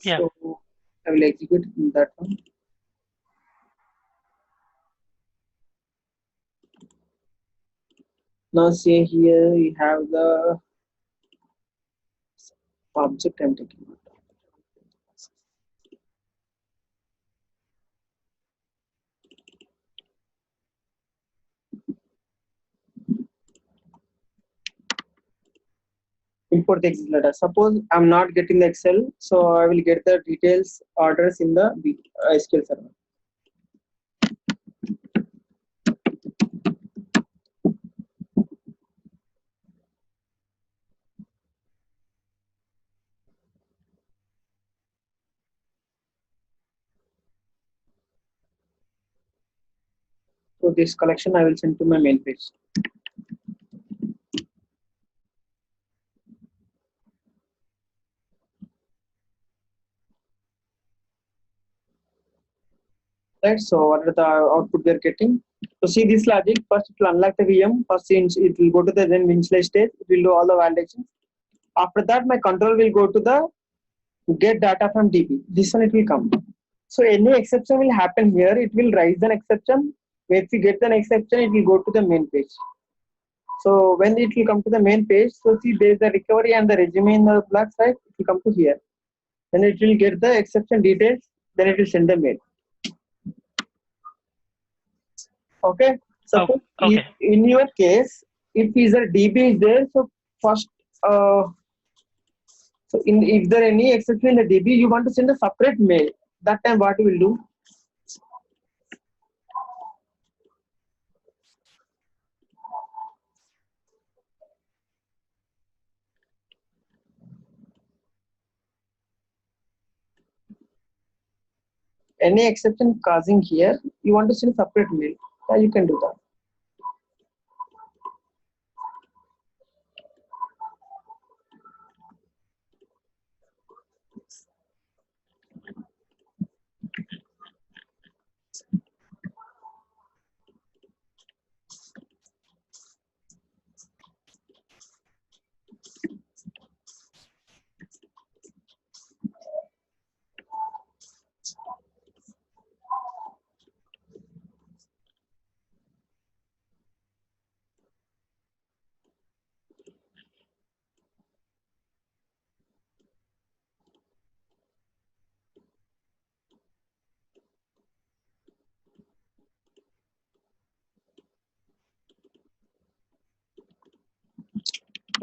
Yeah. So I will execute in that one. Now see here we have the object I'm taking. Import the Excel data. Suppose I'm not getting the Excel, so I will get the details orders in the SQL server. So this collection I will send to my main page. Right, so what are the output we are getting? So see this logic, first it will unlock the VM, first it will go to the then initialize stage, it will do all the validations. After that, my control will go to the get data from DB. This one it will come. So any exception will happen here, it will raise an exception. If we get an exception, it will go to the main page. So when it will come to the main page, so see there is the recovery and the resume in the black side, it will come to here. Then it will get the exception details, then it will send the mail. Okay. Suppose okay. if in your case, if either DB is there, so first, so if there any exception in the DB, you want to send a separate mail. That time, what you will do? Any exception causing here, you want to send a separate mail. Yeah, you can do that.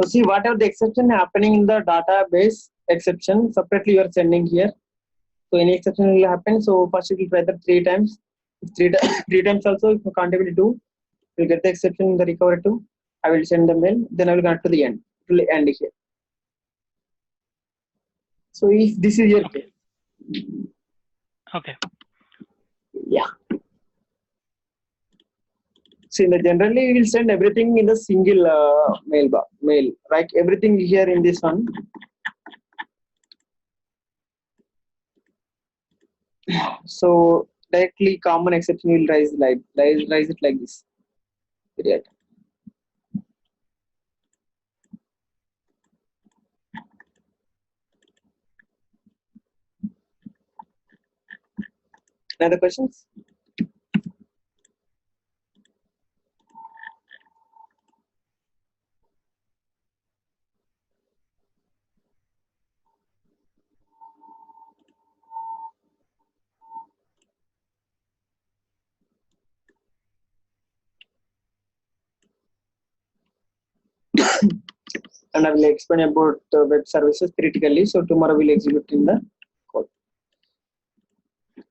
So see whatever the exception happening in the database exception separately you are sending here. So any exception will happen. So first it will try that 3 times. If three times also if you can't able to do, you'll get the exception in the recovery too. I will send the mail. Then I will connect to the end. It will end here. So if this is your case. Okay. Yeah. See, generally we will send everything in a single mail, right? Everything here in this one. So directly common exception will raise it like this. Period. Any other questions? And I will explain about web services critically. So tomorrow we'll execute in the code.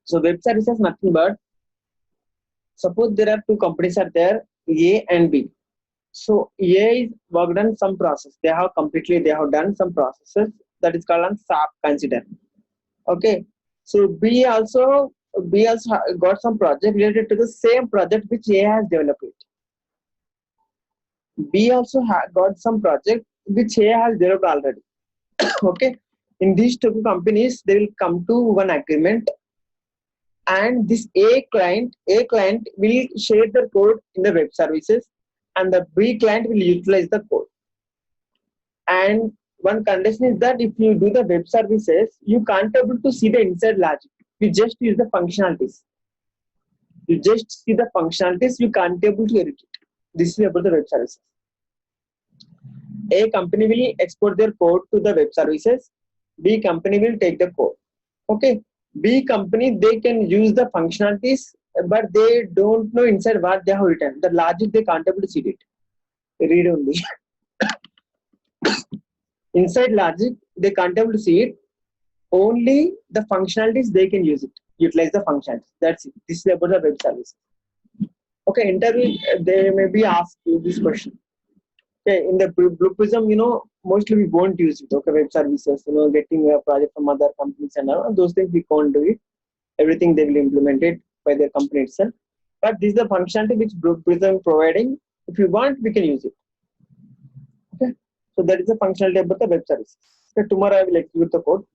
So web services nothing but suppose there are two companies are there, A and B. So A is worked on some process. They have done some processes that is called on SAP consider. Okay. So B also got some project related to the same project which A has developed. B also got some project which A has developed already. Okay. In these two companies, they will come to one agreement, and this A client will share the code in the web services, and the B client will utilize the code. And one condition is that if you do the web services, you can't able to see the inside logic. You just use the functionalities. You just see the functionalities. You can't able to edit it. This is about the web services. A company will export their code to the web services. B company will take the code. Okay. B company, they can use the functionalities, but they don't know inside what they have written. The logic they can't able to see it. Read only. Inside logic, they can't able to see it. Only the functionalities they can use it. Utilize the functionalities. That's it. This is about the web service. Okay, interview they may be asked you this question. Okay, in the Blue Prism, mostly we won't use it. Okay, web services, getting a project from other companies and all those things we can't do it. Everything they will implement it by their company itself. But this is the functionality which Blue Prism providing. If you want, we can use it. Okay. So that is the functionality about the web service. So tomorrow I will execute the code.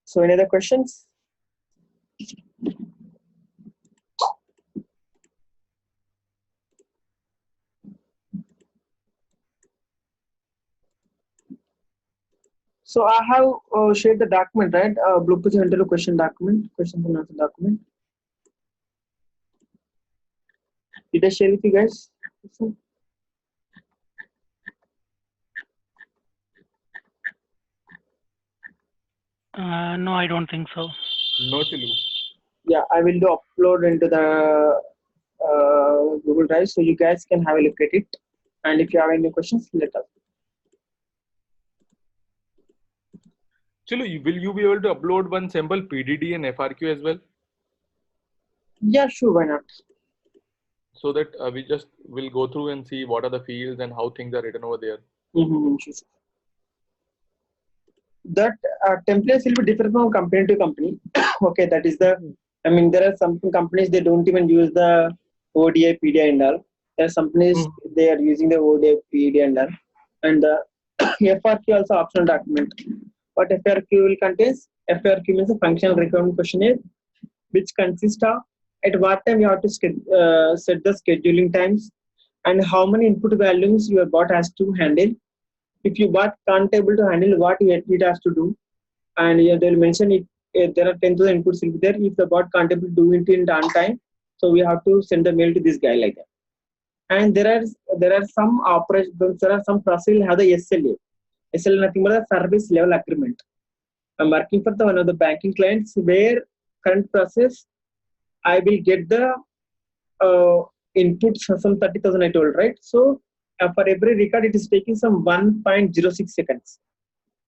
So any other questions? So I have shared the document, right? Blue Prism interview question document, question and answer document. Did I share with you guys? No, I don't think so. No, Chilu. Yeah, I will do upload into the Google Drive, so you guys can have a look at it. And if you have any questions, let us. Chilu, will you be able to upload one sample PDD and FRQ as well? Yeah, sure, why not? So that we just will go through and see what are the fields and how things are written over there. Sure. That templates will be different from company to company. Okay, that is the. I mean, there are some companies they don't even use the ODI, PDI, and all. There are some companies they are using the ODI, PDI, and all. And the FRQ also optional document. What FRQ will contains? FRQ means a functional requirement questionnaire, which consists of at what time you have to set the scheduling times and how many input values your bot has to handle. If your bot can't able to handle what it has to do, and they will mention it, there are 10,000 inputs will be there. If the bot can't able to do it in on time, so we have to send a mail to this guy like that. And there are some operations, there are some process will have the SLA. SLA nothing but a service level agreement. I'm working for one of the banking clients where current process I will get the input some 30,000 I told, right? So for every record it is taking some 1.06 seconds.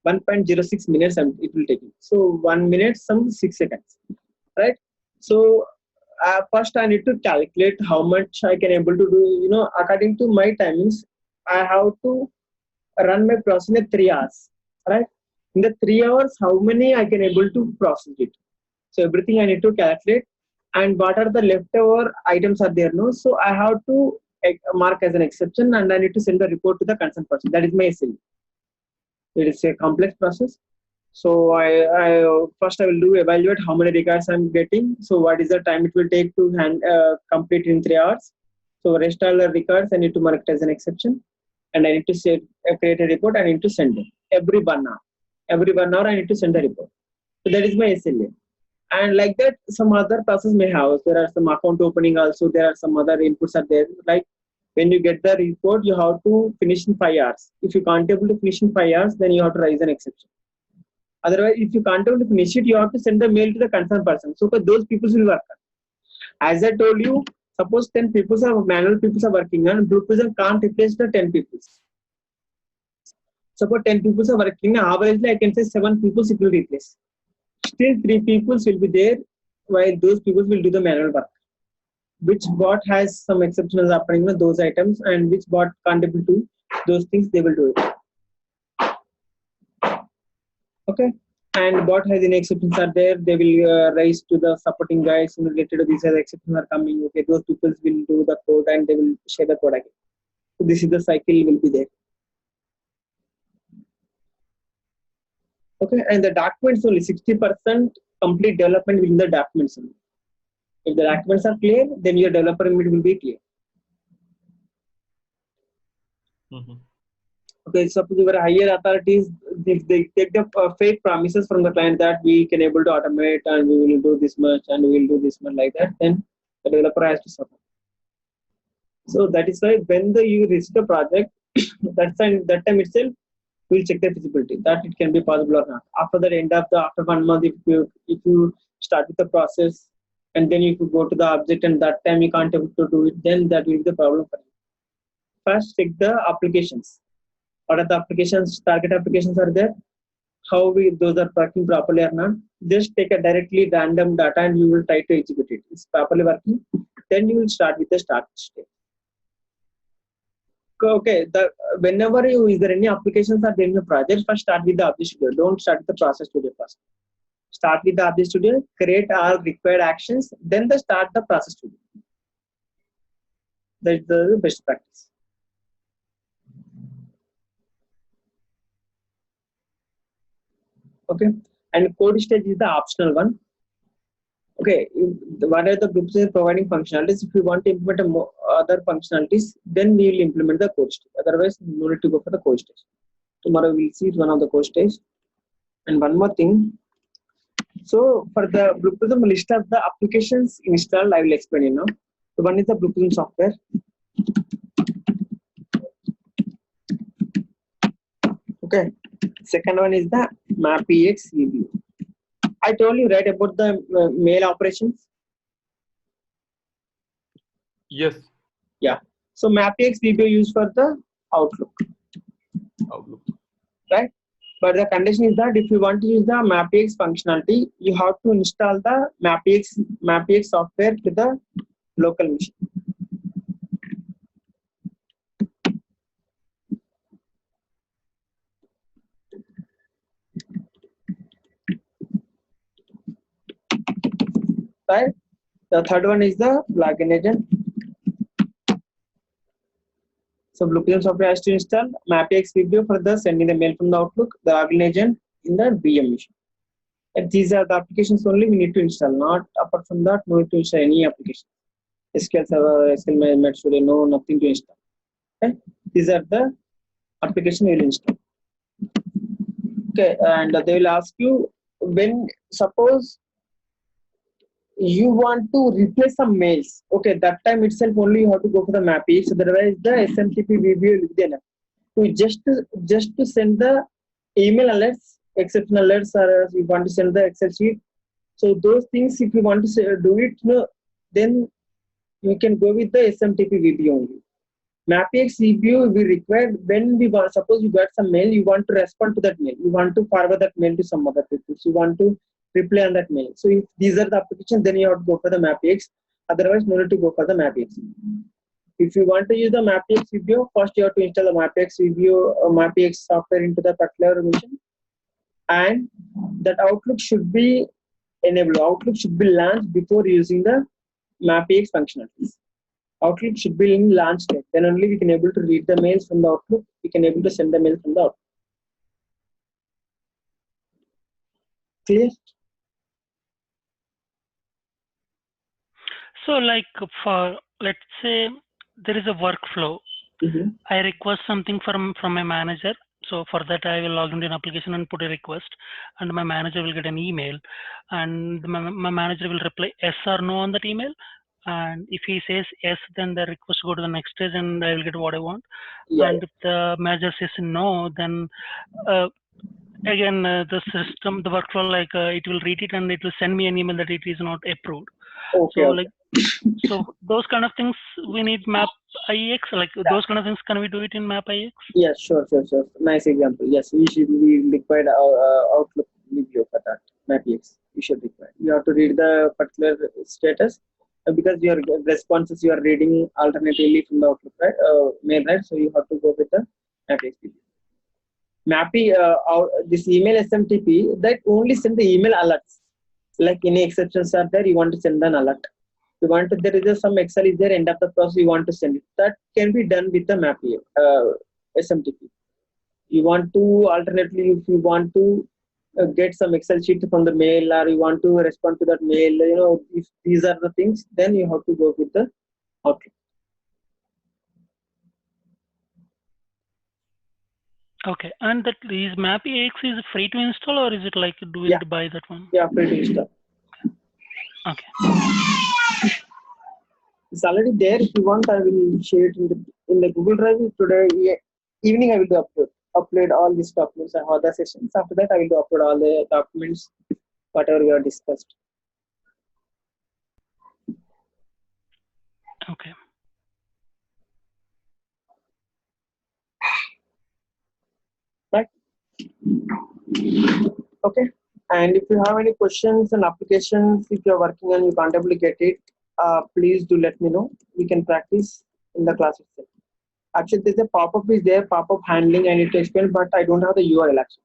1.06 minutes it will take it. So 1 minute some 6 seconds, right? So first I need to calculate how much I can able to do, according to my timings. I have to run my process in 3 hours, right? In the 3 hours, how many I can able to process it. So everything I need to calculate, and what are the leftover items are there, no? So I have to mark as an exception, and I need to send the report to the concerned person. That is my SLA. It is a complex process. So I first I will do evaluate how many records I'm getting. So what is the time it will take to complete in 3 hours. So rest all the records I need to mark it as an exception, and I need to create a report. I need to send it every 1 hour. Every 1 hour I need to send a report. So that is my SLA. And like that, some other process may have. There are some account opening also. There are some other inputs are there. Like when you get the report, you have to finish in 5 hours. If you can't able to finish in 5 hours, then you have to raise an exception. Otherwise, if you can't able to finish it, you have to send a mail to the concerned person. So those people will work. As I told you, suppose 10 people are manual people are working on, Blue Prism can't replace the 10 people. Suppose 10 people are working, averagely I can say 7 people it will replace. Still 3 people will be there while those people will do the manual work. Which bot has some exceptions happening with those items, and which bot can't able to those things, they will do it. Okay. And bot has any exceptions are there, they will raise to the supporting guys related to these exceptions are coming. Okay, those people will do the code and they will share the code again. So this is the cycle will be there. Okay, and the documents only 60% complete development within the documents only. If the documents are clear, then your development will be clear. Okay, suppose your higher authorities, if they take the fake promises from the client that we can able to automate and we will do this much and we will do this much like that, then the developer has to suffer. So that is why when you reach the project, that time itself, we'll check the feasibility that it can be possible or not. After the end of after 1 month, if you start with the process and then if you go to the object and that time you can't able to do it, then that will be the problem for you. First, check the applications. What are the applications? Target applications are there. How those are working properly or not? Just take a directly random data and you will try to execute it. It's properly working. Then you will start with the start stage. Okay, whenever is there any applications are there in your project, first start with the object studio. Don't start with the process studio first. Start with the RJ Studio, create all required actions, then the start the process studio. That's the best practice. Okay, and code stage is the optional one. Okay, what are the groups are providing functionalities? If we want to implement other functionalities, then we will implement the code stage. Otherwise, no need to go for the code stage. Tomorrow we'll see one of the code stage. And one more thing. So for the Blue Prism list of the applications installed, I will explain you now. So one is the Blue Prism software. Okay. Second one is the MapEx VBO. I told you right about the mail operations. Yes. Yeah. So MapEx VBO used for the Outlook. Outlook. Right. But the condition is that if you want to use the MapEx functionality, you have to install the MapEx software to the local machine. Right. The third one is the login agent. So Blue Prism software has to install MapEx VBO for the sending the mail from the Outlook, the login agent in the VM machine. And these are the applications only we need to install. Not apart from that, no need to install any application. SQL Server, SQL Management Studio, no, nothing to install. Okay, these are the application we will install. Okay, and they will ask you when suppose you want to replace some mails. Okay, that time itself only you have to go for the MapEx. Otherwise, the SMTP VBO will be enough. To just to send the email alerts, exception alerts, or you want to send the Excel sheet. So those things, if you want to say, do it, then you can go with the SMTP VBO only. MapEx VBO we require when we want. Suppose you got some mail, you want to respond to that mail. You want to forward that mail to some other people. So you want to reply on that mail. So if these are the applications, then you have to go for the MapEx. Otherwise, no need to go for the MapEx. If you want to use the MapEx VBO, first you have to install the MapEx VBO MapEx software into the particular machine, and that Outlook should be enabled. Outlook should be launched before using the MapEx functionalities. Outlook should be in launch state. Then only we can able to read the mails from the Outlook. We can able to send the mail from the Outlook. Clear? So like for, let's say there is a workflow. Mm-hmm. I request something from my manager. So for that, I will log into an application and put a request, and my manager will get an email, and my manager will reply yes or no on that email. And if he says yes, then the request go to the next stage, and I will get what I want. Yeah. And if the manager says no, then again the system, the workflow, like it will read it and it will send me an email that it is not approved. Okay. So Okay. like, so those kind of things we need MapIX. Like those kind of things, can we do it in MapIX? Yes, sure. Nice example. Yes, we required Outlook VBO for that. MapEx, we should require. You have to read the particular status because your responses you are reading alternatively from the Outlook, right? Mail, right? So you have to go with the MapEx VBO. This email SMTP that only send the email alerts. Like any exceptions are there, you want to send an alert. You want to, there is some Excel is there, end of the process you want to send it. That can be done with the MapEx SMTP. You want to alternately, if you want to get some Excel sheet from the mail, or you want to respond to that mail, if these are the things, then you have to go with the Outlook. Okay, and that is MapEX is free to install, or is it like do we need to buy that one? Yeah, free to install. Okay. It's already there. If you want, I will share it in the Google Drive today. Evening, I will upload all these documents and other sessions. After that, I will upload all the documents, whatever we have discussed. Okay. Right. Okay. And if you have any questions and applications, if you are working and you can't able to get it, please do let me know. We can practice in the class itself. Actually, there's a pop-up is there, pop-up handling I need to explain, but I don't have the URL actually.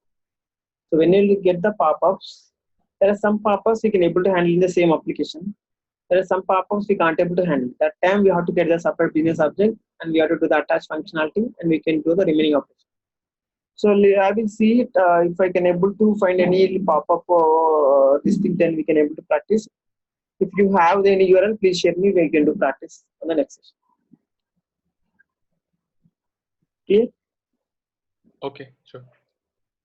So when you get the pop-ups, There are some pop-ups we can able to handle in the same application. There are some pop-ups we can't able to handle. That time we have to get the separate business object and we have to do the attach functionality and we can do the remaining operation. So I will see it if I can able to find any pop-up this thing, then we can able to practice. If you have any URL, please share me. We can do practice on the next session. Clear? Okay, sure.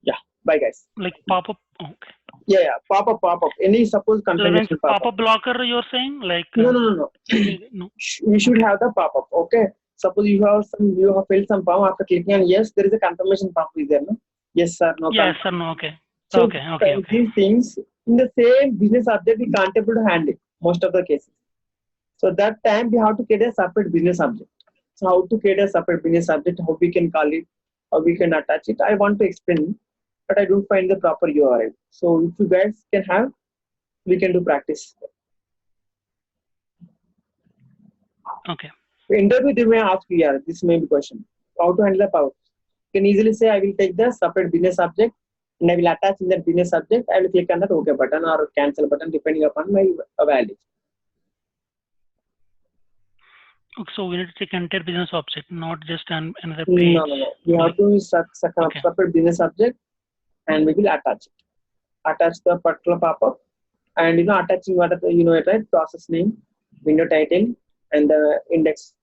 Yeah. Bye, guys. Like pop-up. Okay. Yeah. Pop-up. Any suppose So when confirmation pop-up. pop-up blocker, you're saying like No. no. We should have the pop-up. Okay. Suppose you have filled some form, after clicking on yes, there is a confirmation pop-up is there, no? Yes or no. Yes or no. Okay. So Okay. these things in the same business object we can't able to handle most of the cases. So that time we have to create a separate business object. So how to create a separate business object, how we can call it, how we can attach it. I want to explain, but I don't find the proper URL. So if you guys can have, we can do practice. Okay. Interview they may ask you, yeah, this may be question. How to handle the power? You can easily say I will take the separate business object and I will attach in that business object. I will click on that OK button or cancel button depending upon my value. So we need to take entire business object, not just another page. No. We have to separate business object and we will attach it. Attach the particular pop-up and attaching what it, right? Process name, window title, and the index.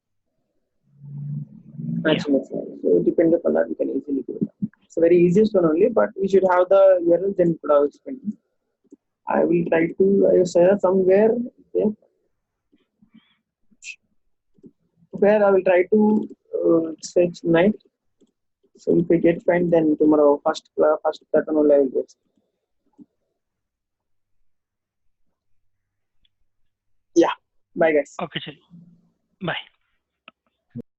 Yeah. So depending upon that, we can easily do that. It's the very easiest one only, but we should have the URL, then put our explaining. I will try to say somewhere there. Where I will try to search tonight. So if I get find, then tomorrow first pattern only I will get. Yeah. Bye guys. Okay, Chal. Bye.